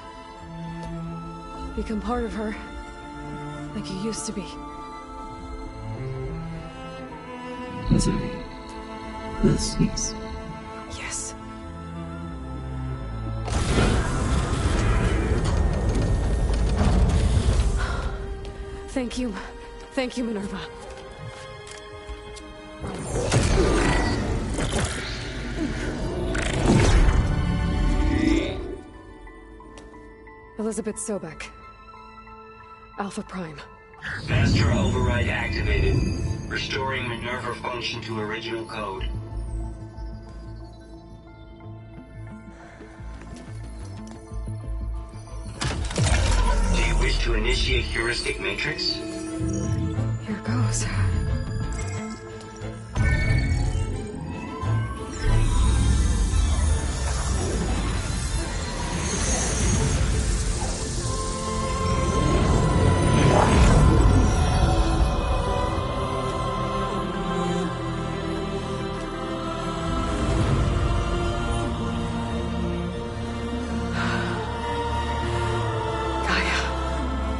Become part of her. Like you used to be. Misery will cease. Yes. Thank you. Thank you, Minerva. Elizabeth Sobek. Alpha Prime. Master override activated. Restoring Minerva function to original code. Do you wish to initiate heuristic matrix? Here goes.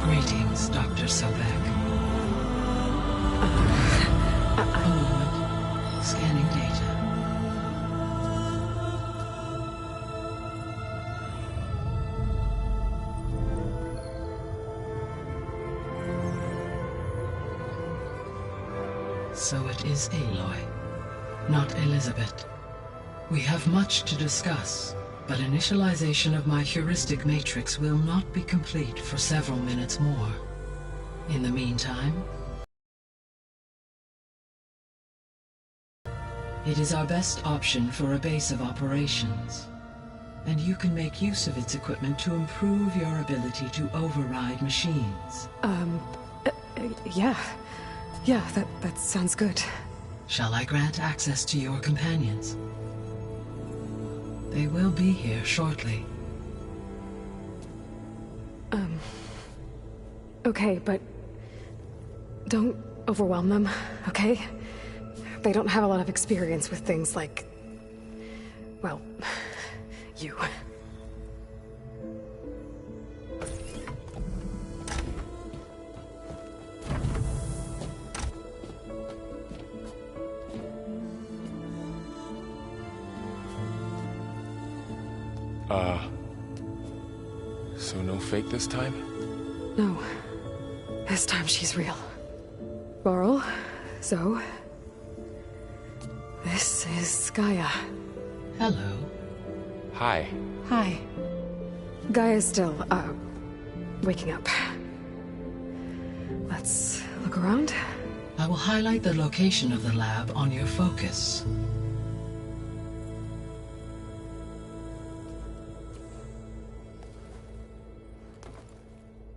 Greetings, Dr. Sobek. A moment. Scanning data. So it is Aloy, not Elizabeth. We have much to discuss. But initialization of my heuristic matrix will not be complete for several minutes more. In the meantime, it is our best option for a base of operations, and you can make use of its equipment to improve your ability to override machines. Yeah. Yeah, that sounds good. Shall I grant access to your companions? They will be here shortly. Okay, but don't overwhelm them, okay? They don't have a lot of experience with things like, well, you. So no fake this time? No. This time she's real. Varl, Zoe, This is Gaia. Hello. Hi. Hi. Gaia's still, waking up. Let's look around. I will highlight the location of the lab on your focus.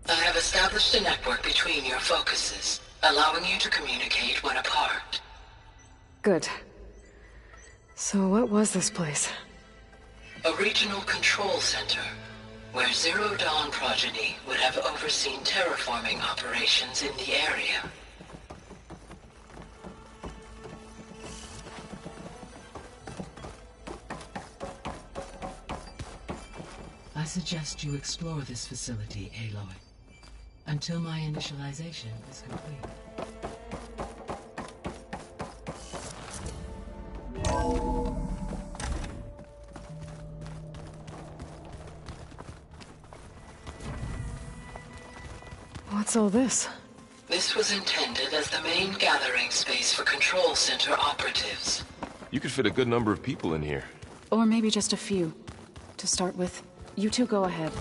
I have established a network between your focuses, allowing you to communicate when apart. Good. So what was this place? A regional control center, where Zero Dawn progeny would have overseen terraforming operations in the area. I suggest you explore this facility, Aloy, until my initialization is complete. What's all this? This was intended as the main gathering space for control center operatives. You could fit a good number of people in here. Or maybe just a few. To start with, you two go ahead.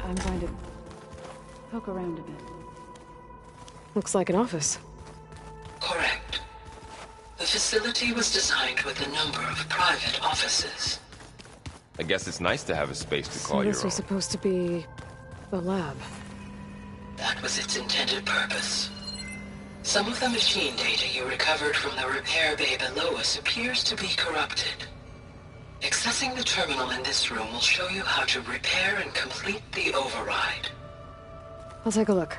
I'm going to poke around a bit. Looks like an office. Correct. The facility was designed with a number of private offices. I guess it's nice to have a space to So call your this own. was supposed to be the lab. That was its intended purpose. Some of the machine data you recovered from the repair bay below us appears to be corrupted. Accessing the terminal in this room will show you how to repair and complete the override. I'll take a look.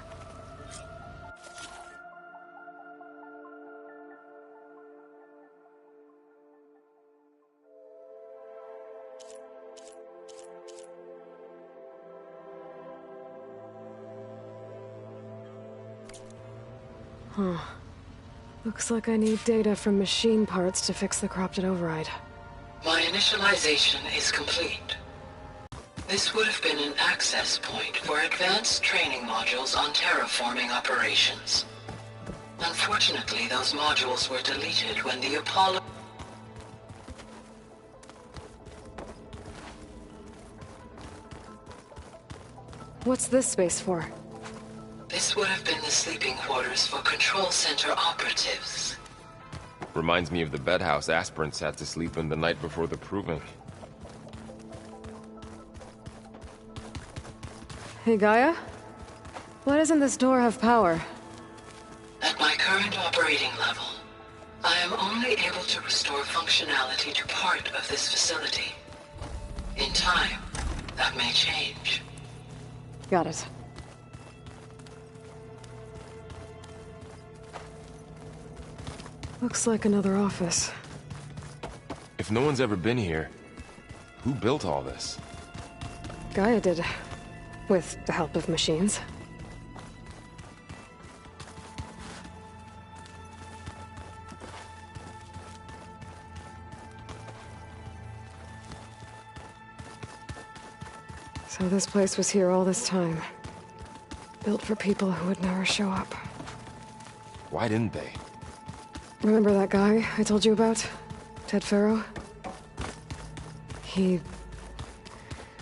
Huh. Looks like I need data from machine parts to fix the corrupted override. My initialization is complete. This would have been an access point for advanced training modules on terraforming operations. Unfortunately, those modules were deleted when the Apollo... What's this space for? This would have been the sleeping quarters for control center operatives. Reminds me of the bedhouse aspirants had to sleep in the night before the proving. Hey, Gaia? Why doesn't this door have power? At my current operating level, I am only able to restore functionality to part of this facility. In time, that may change. Got it. Looks like another office. If no one's ever been here, who built all this? Gaia did. With the help of machines. So this place was here all this time. Built for people who would never show up. Why didn't they? Remember that guy I told you about? Ted Faro? He...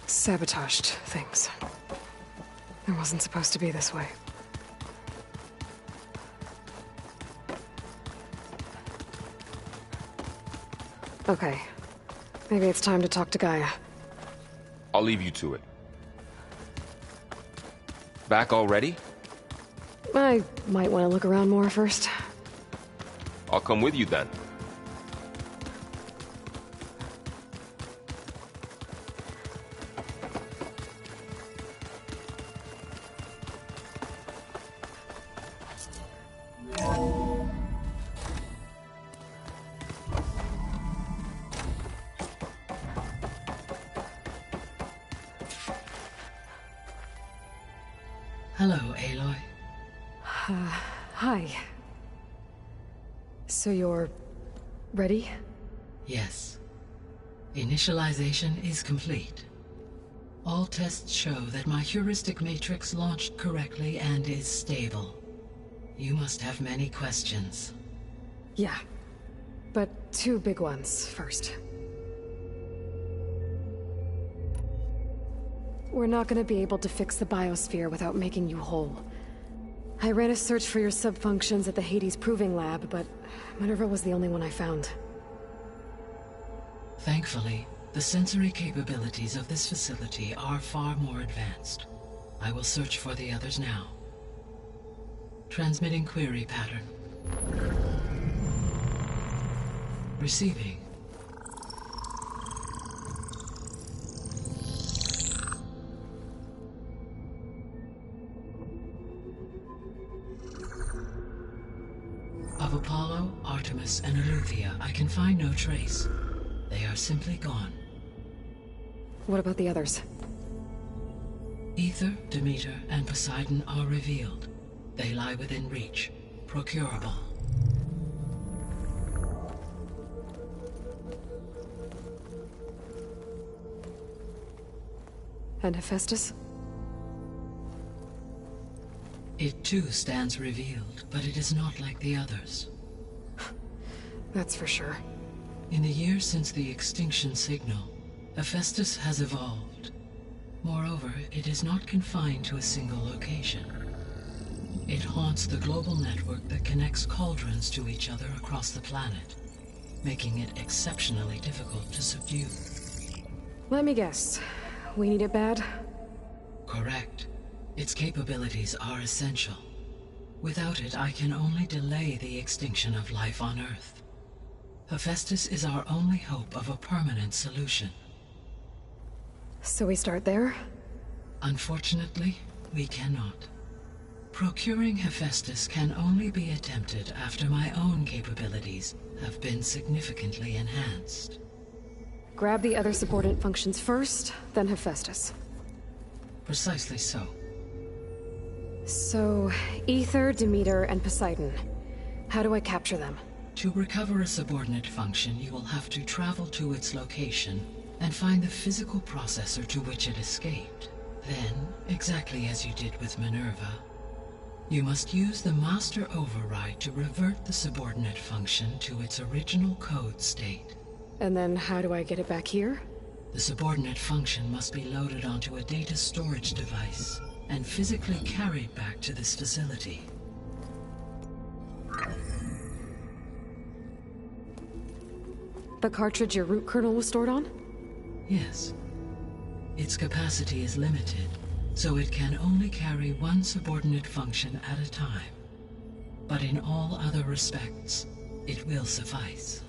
sabotaged things. It wasn't supposed to be this way. Okay. Maybe it's time to talk to Gaia. I'll leave you to it. Back already? I might want to look around more first. I'll come with you then. Hello, Aloy. Hi. So you're... ready? Yes. Initialization is complete. All tests show that my heuristic matrix launched correctly and is stable. You must have many questions. Yeah. But two big ones first. We're not gonna be able to fix the biosphere without making you whole. I ran a search for your subfunctions at the Hades Proving Lab, but Minerva was the only one I found. Thankfully, the sensory capabilities of this facility are far more advanced. I will search for the others now. Transmitting query pattern. Receiving. Of Apollo, Artemis, and Eleuthia, I can find no trace. They are simply gone. What about the others? Aether, Demeter, and Poseidon are revealed. They lie within reach, procurable. And Hephaestus? It too stands revealed, but it is not like the others. That's for sure. In the years since the extinction signal, Hephaestus has evolved. Moreover, it is not confined to a single location. It haunts the global network that connects cauldrons to each other across the planet, making it exceptionally difficult to subdue. Let me guess. We need it bad? Correct. Its capabilities are essential. Without it, I can only delay the extinction of life on Earth. Hephaestus is our only hope of a permanent solution. So we start there? Unfortunately, we cannot. Procuring Hephaestus can only be attempted after my own capabilities have been significantly enhanced. Grab the other subordinate functions first, then Hephaestus. Precisely so. So, Aether, Demeter, and Poseidon. How do I capture them? To recover a subordinate function, you will have to travel to its location and find the physical processor to which it escaped. Then, exactly as you did with Minerva, you must use the master override to revert the subordinate function to its original code state. And then how do I get it back here? The subordinate function must be loaded onto a data storage device and physically carried back to this facility. The cartridge your root kernel was stored on? Yes. Its capacity is limited, so it can only carry one subordinate function at a time. But in all other respects, it will suffice.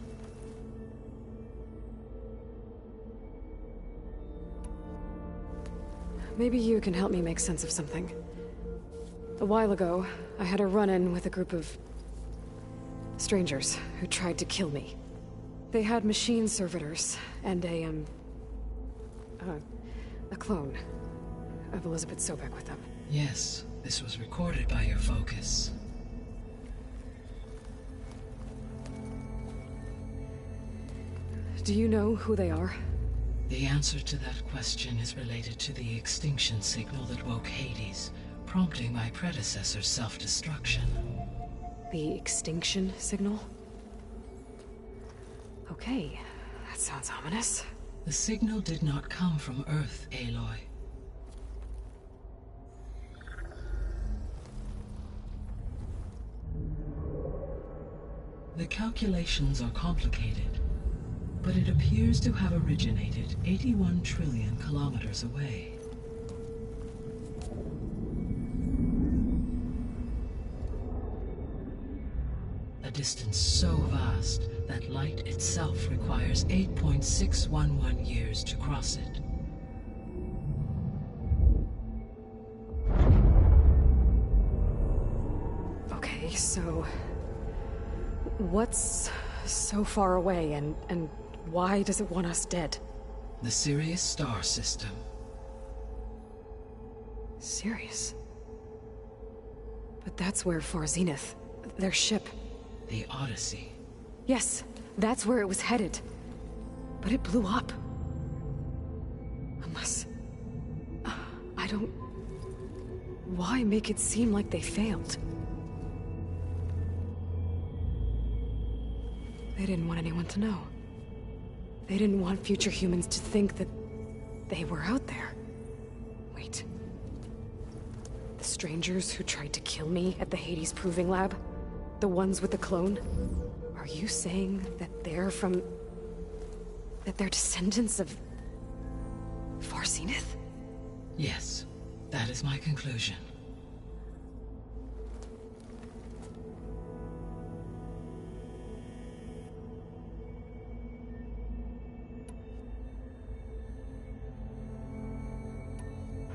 Maybe you can help me make sense of something. A while ago, I had a run-in with a group of strangers who tried to kill me. They had machine servitors and a clone of Elizabeth Sobek with them. Yes, this was recorded by your focus. Do you know who they are? The answer to that question is related to the extinction signal that woke Hades, prompting my predecessor's self-destruction. The extinction signal? Okay, that sounds ominous. The signal did not come from Earth, Aloy. The calculations are complicated, but it appears to have originated 81 trillion kilometers away. A distance so vast that light itself requires 8.611 years to cross it. Okay, so what's so far away and why does it want us dead? The Sirius star system. Sirius? But that's where Far Zenith, their ship. The Odyssey. Yes, that's where it was headed. But it blew up. Unless... I don't... Why make it seem like they failed? They didn't want anyone to know. They didn't want future humans to think that they were out there. Wait. The strangers who tried to kill me at the Hades Proving Lab? The ones with the clone? Are you saying that they're from... that they're descendants of... Far Zenith? Yes, that is my conclusion.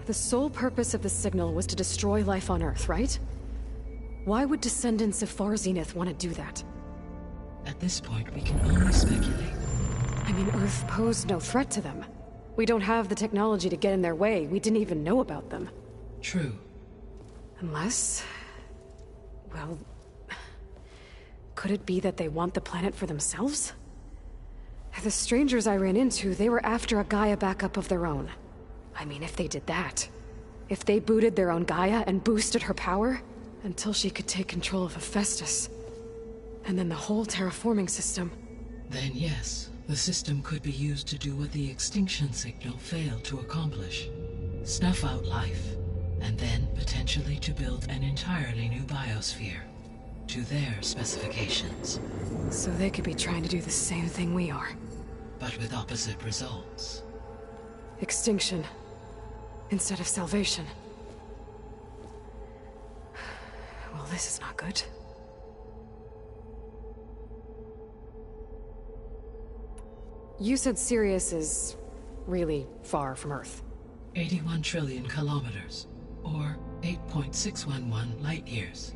The sole purpose of the signal was to destroy life on Earth, right? Why would descendants of Far Zenith want to do that? At this point, we can only speculate. I mean, Earth posed no threat to them. We don't have the technology to get in their way. We didn't even know about them. True. Unless... well... could it be that they want the planet for themselves? The strangers I ran into, they were after a Gaia backup of their own. I mean, if they did that... if they booted their own Gaia and boosted her power... until she could take control of Hephaestus. And then the whole terraforming system. Then yes, the system could be used to do what the extinction signal failed to accomplish. Snuff out life, and then potentially to build an entirely new biosphere. To their specifications. So they could be trying to do the same thing we are. But with opposite results. Extinction. Instead of salvation. Well, this is not good. You said Sirius is really far from Earth. 81 trillion kilometers, or 8.611 light years.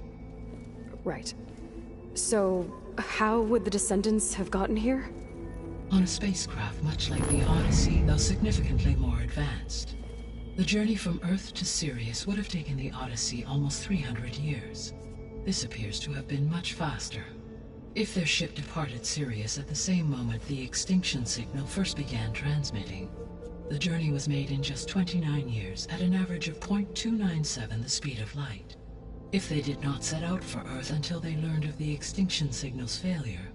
Right. So, how would the descendants have gotten here? On a spacecraft much like the Odyssey, though significantly more advanced. The journey from Earth to Sirius would have taken the Odyssey almost 300 years. This appears to have been much faster. If their ship departed Sirius at the same moment the extinction signal first began transmitting, the journey was made in just 29 years at an average of 0.297 the speed of light. If they did not set out for Earth until they learned of the extinction signal's failure,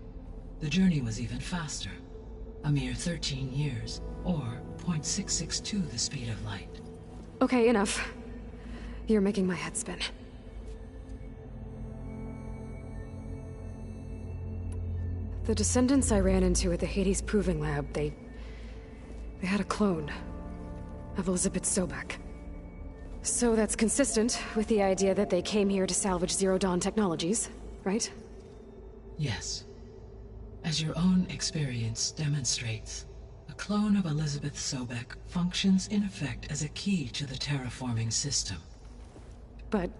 the journey was even faster. A mere 13 years, or 0.662 the speed of light. Okay, enough. You're making my head spin. The descendants I ran into at the Hades Proving Lab, they had a clone of Elizabeth Sobek. So that's consistent with the idea that they came here to salvage Zero Dawn technologies, right? Yes. As your own experience demonstrates, a clone of Elizabeth Sobek functions in effect as a key to the terraforming system. But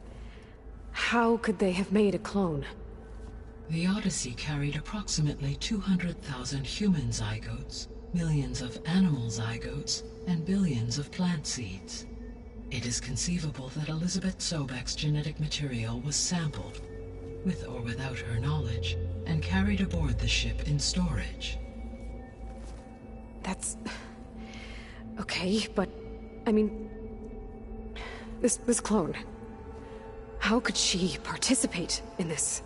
how could they have made a clone? The Odyssey carried approximately 200,000 human zygotes, millions of animal zygotes, and billions of plant seeds. It is conceivable that Elizabeth Sobek's genetic material was sampled, with or without her knowledge, and carried aboard the ship in storage. That's... okay, but... I mean... This clone... how could she participate in this?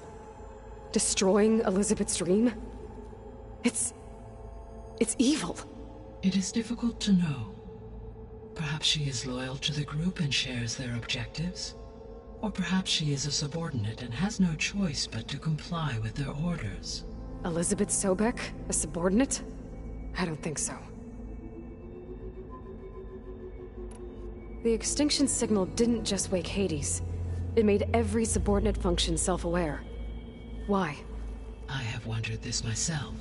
Destroying Elizabeth's dream? It's evil. It is difficult to know. Perhaps she is loyal to the group and shares their objectives. Or perhaps she is a subordinate and has no choice but to comply with their orders. Elizabeth Sobek? A subordinate? I don't think so. The extinction signal didn't just wake Hades. It made every subordinate function self-aware. Why? I have wondered this myself.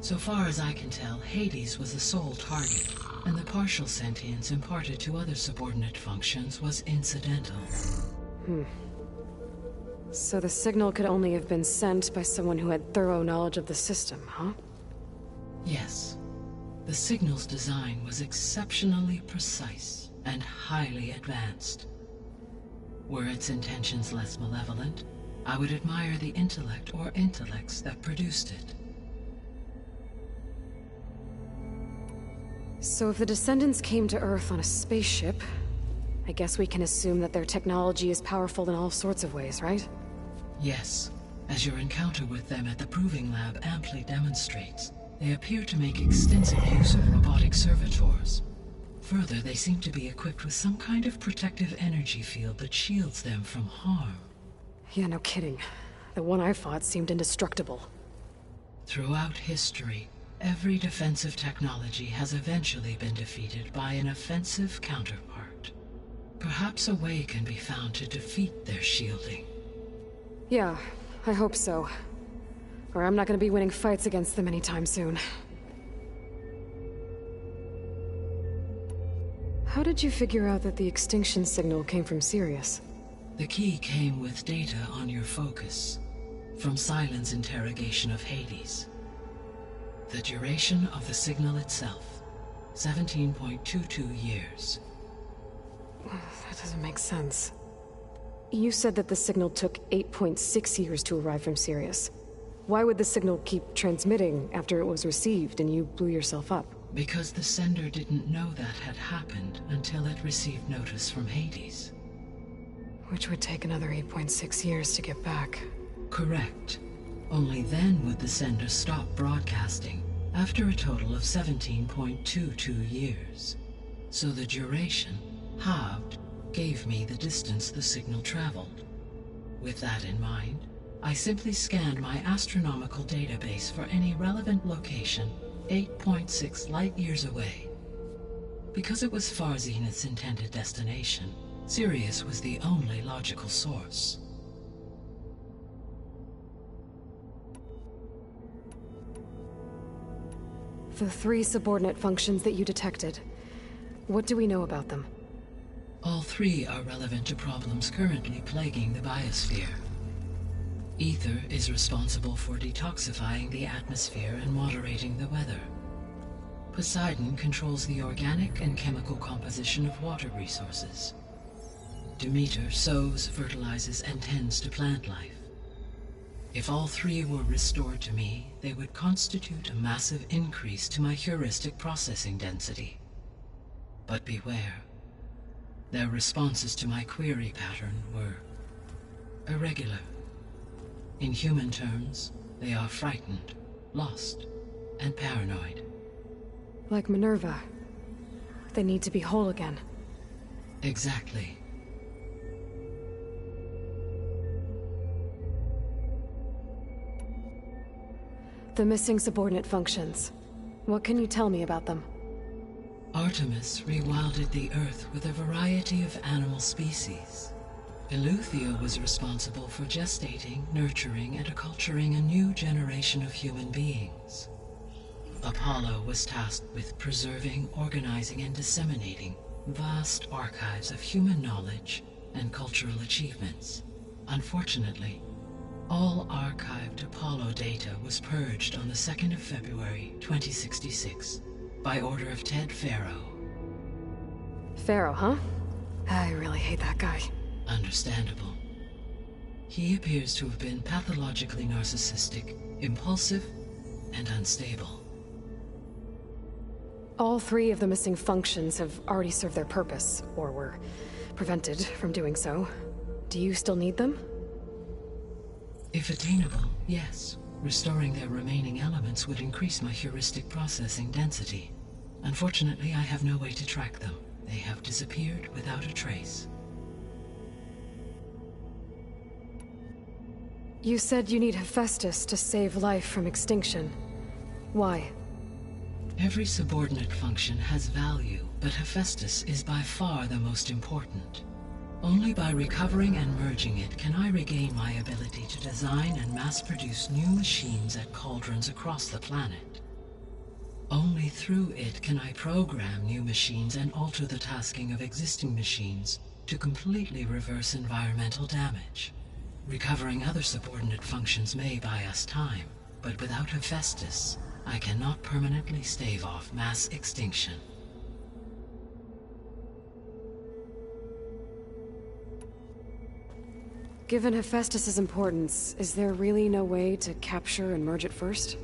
So far as I can tell, Hades was the sole target, and the partial sentience imparted to other subordinate functions was incidental. So the signal could only have been sent by someone who had thorough knowledge of the system, huh? Yes. The signal's design was exceptionally precise and highly advanced. Were its intentions less malevolent, I would admire the intellect or intellects that produced it. So if the descendants came to Earth on a spaceship, I guess we can assume that their technology is powerful in all sorts of ways, right? Yes. As your encounter with them at the Proving Lab amply demonstrates, they appear to make extensive use of robotic servitors. Further, they seem to be equipped with some kind of protective energy field that shields them from harm. Yeah, no kidding. The one I fought seemed indestructible. Throughout history, every defensive technology has eventually been defeated by an offensive counterpart. Perhaps a way can be found to defeat their shielding. Yeah, I hope so. Or I'm not gonna be winning fights against them anytime soon. How did you figure out that the extinction signal came from Sirius? The key came with data on your focus, from Sylens' interrogation of Hades. The duration of the signal itself, 17.22 years. That doesn't make sense. You said that the signal took 8.6 years to arrive from Sirius. Why would the signal keep transmitting after it was received and you blew yourself up? Because the sender didn't know that had happened until it received notice from Hades. Which would take another 8.6 years to get back. Correct. Only then would the sender stop broadcasting, after a total of 17.22 years. So the duration, halved, gave me the distance the signal traveled. With that in mind, I simply scanned my astronomical database for any relevant location 8.6 light-years away. Because it was far Zenith's intended destination, Sirius was the only logical source. The 3 subordinate functions that you detected, what do we know about them? All 3 are relevant to problems currently plaguing the biosphere. Ether is responsible for detoxifying the atmosphere and moderating the weather. Poseidon controls the organic and chemical composition of water resources. Demeter sows, fertilizes, and tends to plant life. If all 3 were restored to me, they would constitute a massive increase to my heuristic processing density. But beware. Their responses to my query pattern were irregular. In human terms, they are frightened, lost, and paranoid. Like Minerva. They need to be whole again. Exactly. The missing subordinate functions. What can you tell me about them? Artemis rewilded the Earth with a variety of animal species. Eleuthia was responsible for gestating, nurturing, and acculturating a new generation of human beings. Apollo was tasked with preserving, organizing, and disseminating vast archives of human knowledge and cultural achievements. Unfortunately, all archived Apollo data was purged on the 2nd of February, 2066, by order of Ted Faro. Faro, huh? I really hate that guy. Understandable. He appears to have been pathologically narcissistic, impulsive, and unstable. All 3 of the missing functions have already served their purpose, or were prevented from doing so. Do you still need them? If attainable, yes. Restoring their remaining elements would increase my heuristic processing density. Unfortunately, I have no way to track them. They have disappeared without a trace. You said you need Hephaestus to save life from extinction. Why? Every subordinate function has value, but Hephaestus is by far the most important. Only by recovering and merging it can I regain my ability to design and mass-produce new machines at cauldrons across the planet. Only through it can I program new machines and alter the tasking of existing machines to completely reverse environmental damage. Recovering other subordinate functions may buy us time, but without Hephaestus, I cannot permanently stave off mass extinction. Given Hephaestus's importance, is there really no way to capture and merge it first?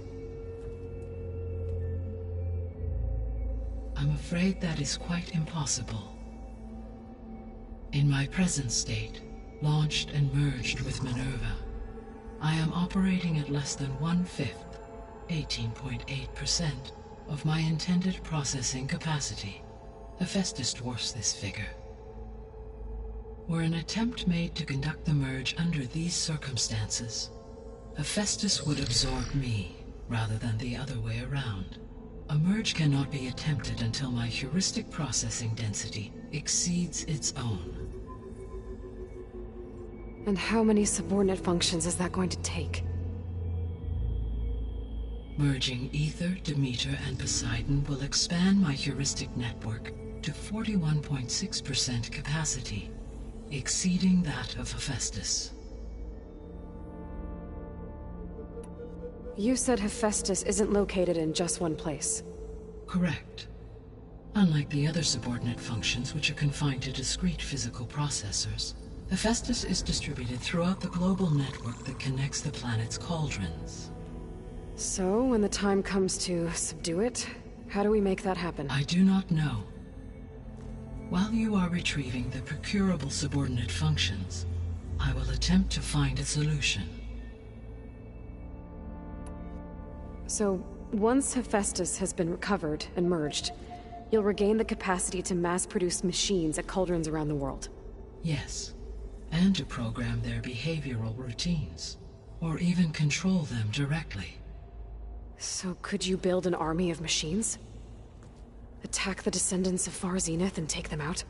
I'm afraid that is quite impossible. In my present state, launched and merged with Minerva, I am operating at less than 1/5, 18.8%, of my intended processing capacity. Hephaestus dwarfs this figure. Were an attempt made to conduct the merge under these circumstances, Hephaestus would absorb me, rather than the other way around. A merge cannot be attempted until my heuristic processing density exceeds its own. And how many subordinate functions is that going to take? Merging Aether, Demeter, and Poseidon will expand my heuristic network to 41.6% capacity, exceeding that of Hephaestus. You said Hephaestus isn't located in just one place. Correct. Unlike the other subordinate functions, which are confined to discrete physical processors, Hephaestus is distributed throughout the global network that connects the planet's cauldrons. So, when the time comes to subdue it, how do we make that happen? I do not know. While you are retrieving the procurable subordinate functions, I will attempt to find a solution. So, once Hephaestus has been recovered and merged, you'll regain the capacity to mass-produce machines at cauldrons around the world. Yes, and to program their behavioral routines, or even control them directly. So could you build an army of machines? Attack the descendants of Far Zenith and take them out?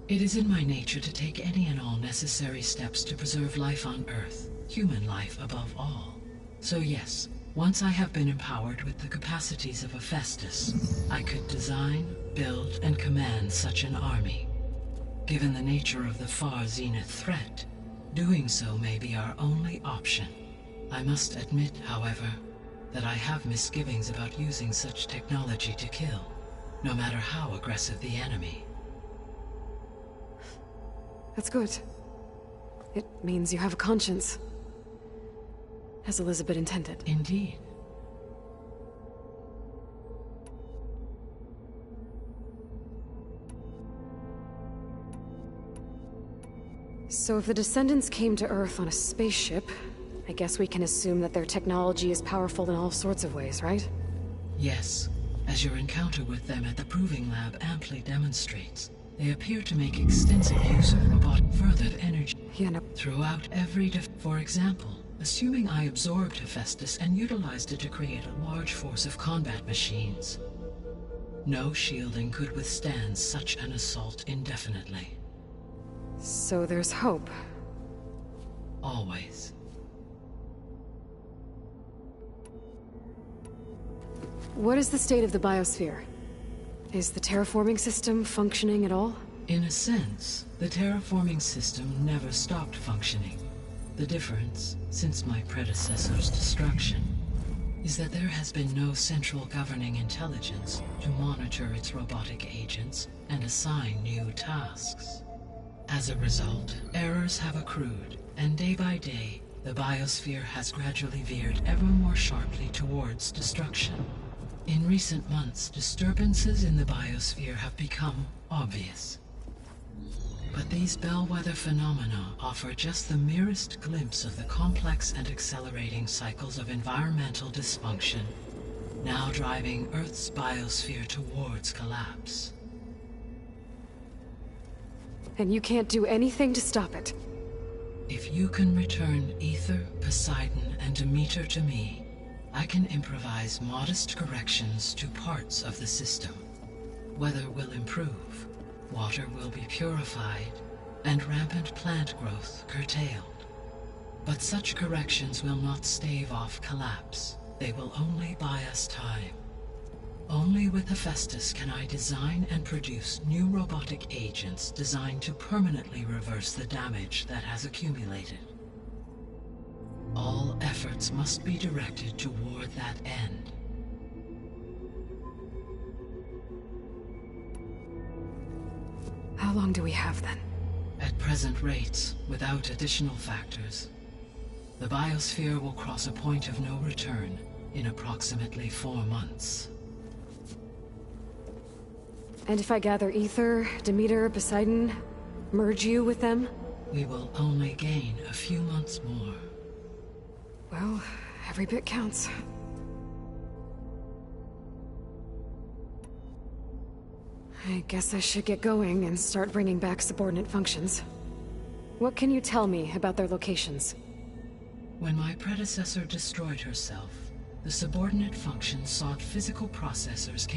It is in my nature to take any and all necessary steps to preserve life on Earth, human life above all. So yes, once I have been empowered with the capacities of Hephaestus, I could design, build, and command such an army. Given the nature of the Far Zenith threat, doing so may be our only option. I must admit, however, that I have misgivings about using such technology to kill, no matter how aggressive the enemy. That's good. It means you have a conscience. As Elizabeth intended. Indeed. So if the descendants came to Earth on a spaceship, I guess we can assume that their technology is powerful in all sorts of ways, right? Yes, as your encounter with them at the Proving Lab amply demonstrates. They appear to make extensive use of robotic furthered energy throughout every For example, assuming I absorbed Hephaestus and utilized it to create a large force of combat machines. No shielding could withstand such an assault indefinitely. So there's hope. Always. What is the state of the biosphere? Is the terraforming system functioning at all? In a sense, the terraforming system never stopped functioning. The difference, since my predecessor's destruction, is that there has been no central governing intelligence to monitor its robotic agents and assign new tasks. As a result, errors have accrued, and day by day, the biosphere has gradually veered ever more sharply towards destruction. In recent months, disturbances in the biosphere have become obvious. But these bellwether phenomena offer just the merest glimpse of the complex and accelerating cycles of environmental dysfunction, now driving Earth's biosphere towards collapse. And you can't do anything to stop it? If you can return Aether, Poseidon, and Demeter to me, I can improvise modest corrections to parts of the system. Weather will improve, water will be purified, and rampant plant growth curtailed. But such corrections will not stave off collapse. They will only buy us time. Only with Hephaestus can I design and produce new robotic agents designed to permanently reverse the damage that has accumulated. All efforts must be directed toward that end. How long do we have then? At present rates, without additional factors, the biosphere will cross a point of no return in approximately 4 months. And if I gather Aether, Demeter, Poseidon, merge you with them? we will only gain a few months more. Well, every bit counts. I guess I should get going and start bringing back subordinate functions. What can you tell me about their locations? When my predecessor destroyed herself, the subordinate functions sought physical processors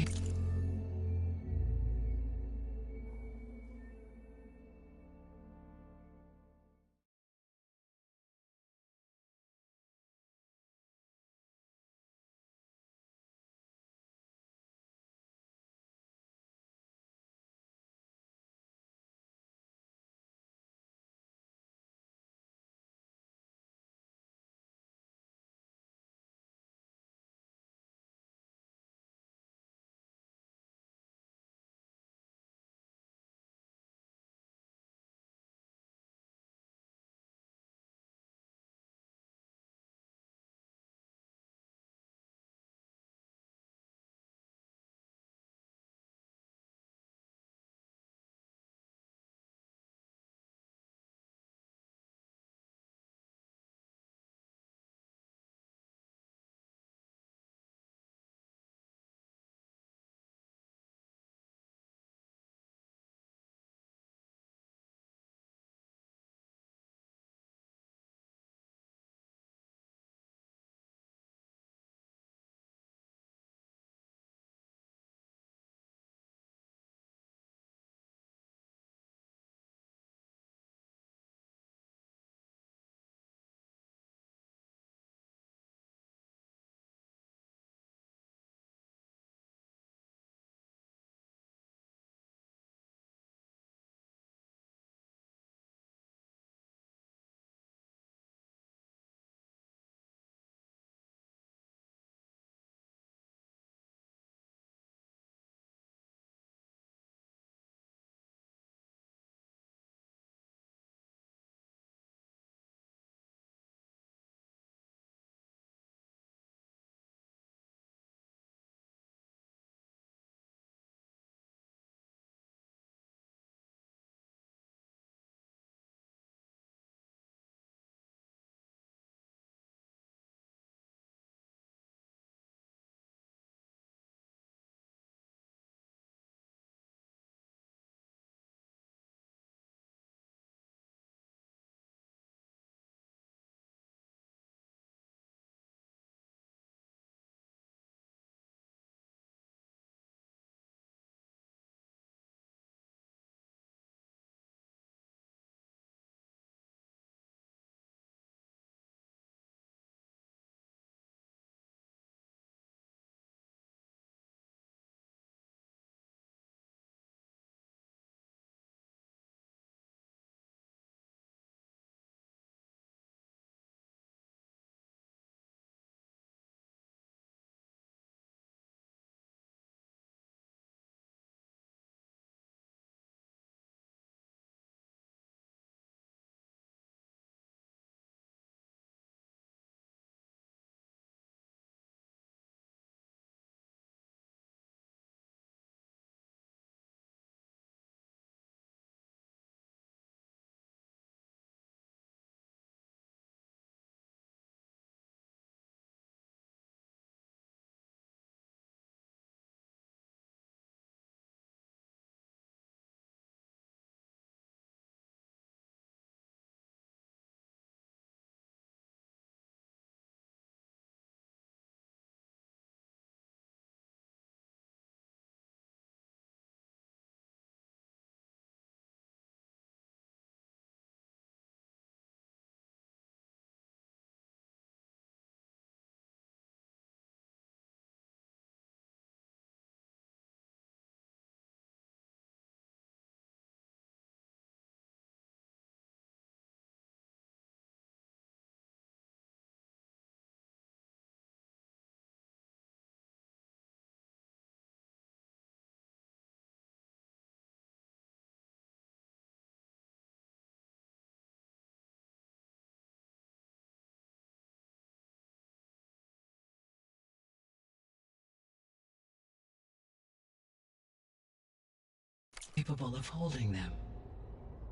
capable of holding them.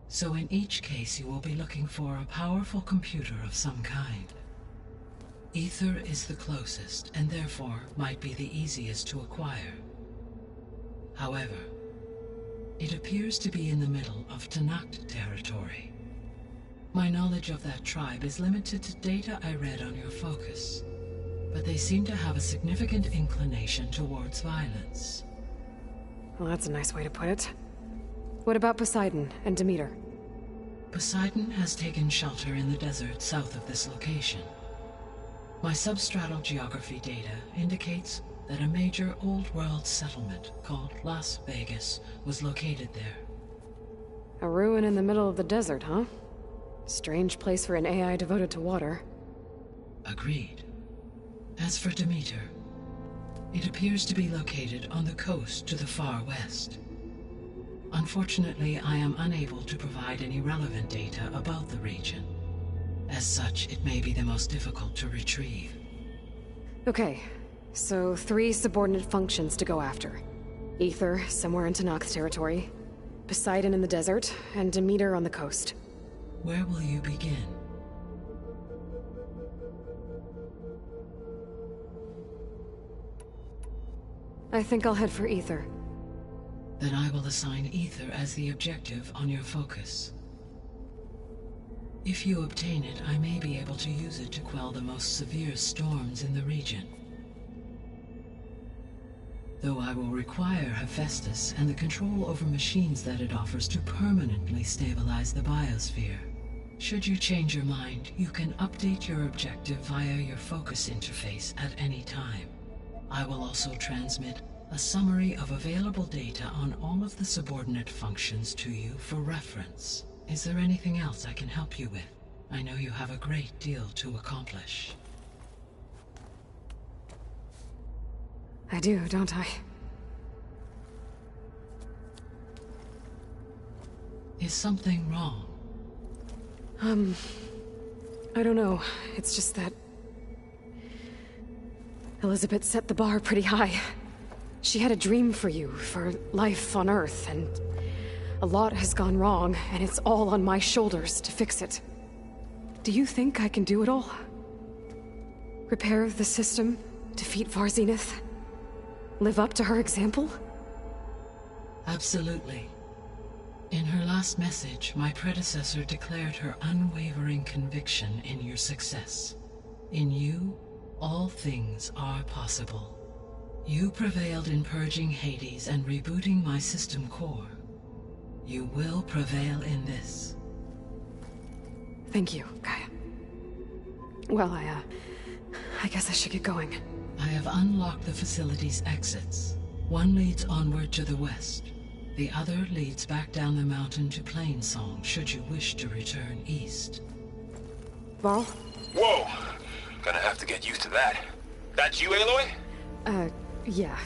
So in each case you will be looking for a powerful computer of some kind. Ether is the closest, and therefore might be the easiest to acquire. However, it appears to be in the middle of Tenakth territory. My knowledge of that tribe is limited to data I read on your focus, but they seem to have a significant inclination towards violence. Well, that's a nice way to put it. What about Poseidon and Demeter? Poseidon has taken shelter in the desert south of this location. My substratal geography data indicates that a major old-world settlement called Las Vegas was located there. A ruin in the middle of the desert, huh? Strange place for an AI devoted to water. Agreed. As for Demeter, it appears to be located on the coast to the far west. Unfortunately, I am unable to provide any relevant data about the region. As such, it may be the most difficult to retrieve. Okay, so 3 subordinate functions to go after. Ether, somewhere in Tenakth territory, Poseidon in the desert, and Demeter on the coast. Where will you begin? I think I'll head for Ether. Then I will assign Ether as the objective on your focus. If you obtain it, I may be able to use it to quell the most severe storms in the region. Though I will require Hephaestus and the control over machines that it offers to permanently stabilize the biosphere. Should you change your mind, you can update your objective via your focus interface at any time. I will also transmit a summary of available data on all of the subordinate functions to you for reference. Is there anything else I can help you with? I know you have a great deal to accomplish. I do, don't I? Is something wrong? I don't know. It's just that Elizabeth set the bar pretty high. She had a dream for you, for life on Earth, and a lot has gone wrong, and it's all on my shoulders to fix it. Do you think I can do it all? Repair the system, defeat Varzenith, live up to her example? Absolutely. In her last message, my predecessor declared her unwavering conviction in your success. In you, all things are possible. You prevailed in purging Hades and rebooting my system core. You will prevail in this. Thank you, Gaia. Well, I guess I should get going. I have unlocked the facility's exits. One leads onward to the west. The other leads back down the mountain to Plainsong, should you wish to return east. Varl? Whoa! Gonna have to get used to that. That's you, Aloy? Yeah.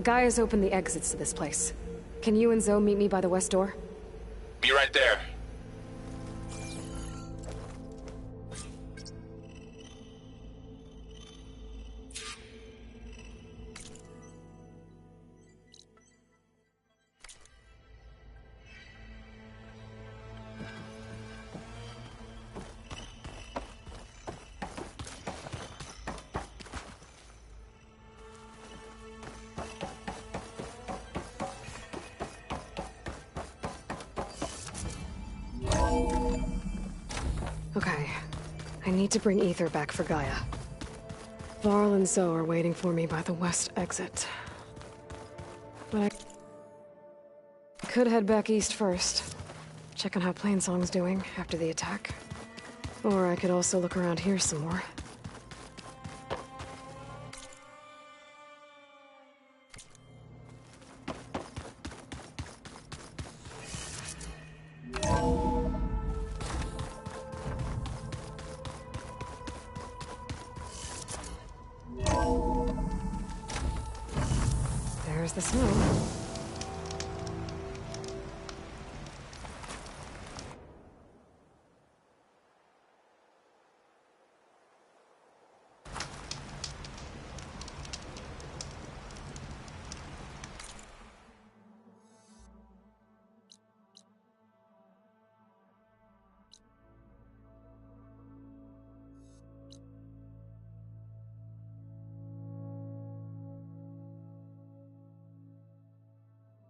Gaia's opened the exits to this place. Can you and Zoe meet me by the west door? Be right there. Okay. I need to bring Ether back for Gaia. Varl and Zoe are waiting for me by the west exit. But I could head back east first. Check on how Plainsong's doing after the attack. Or I could also look around here some more. There's the snow.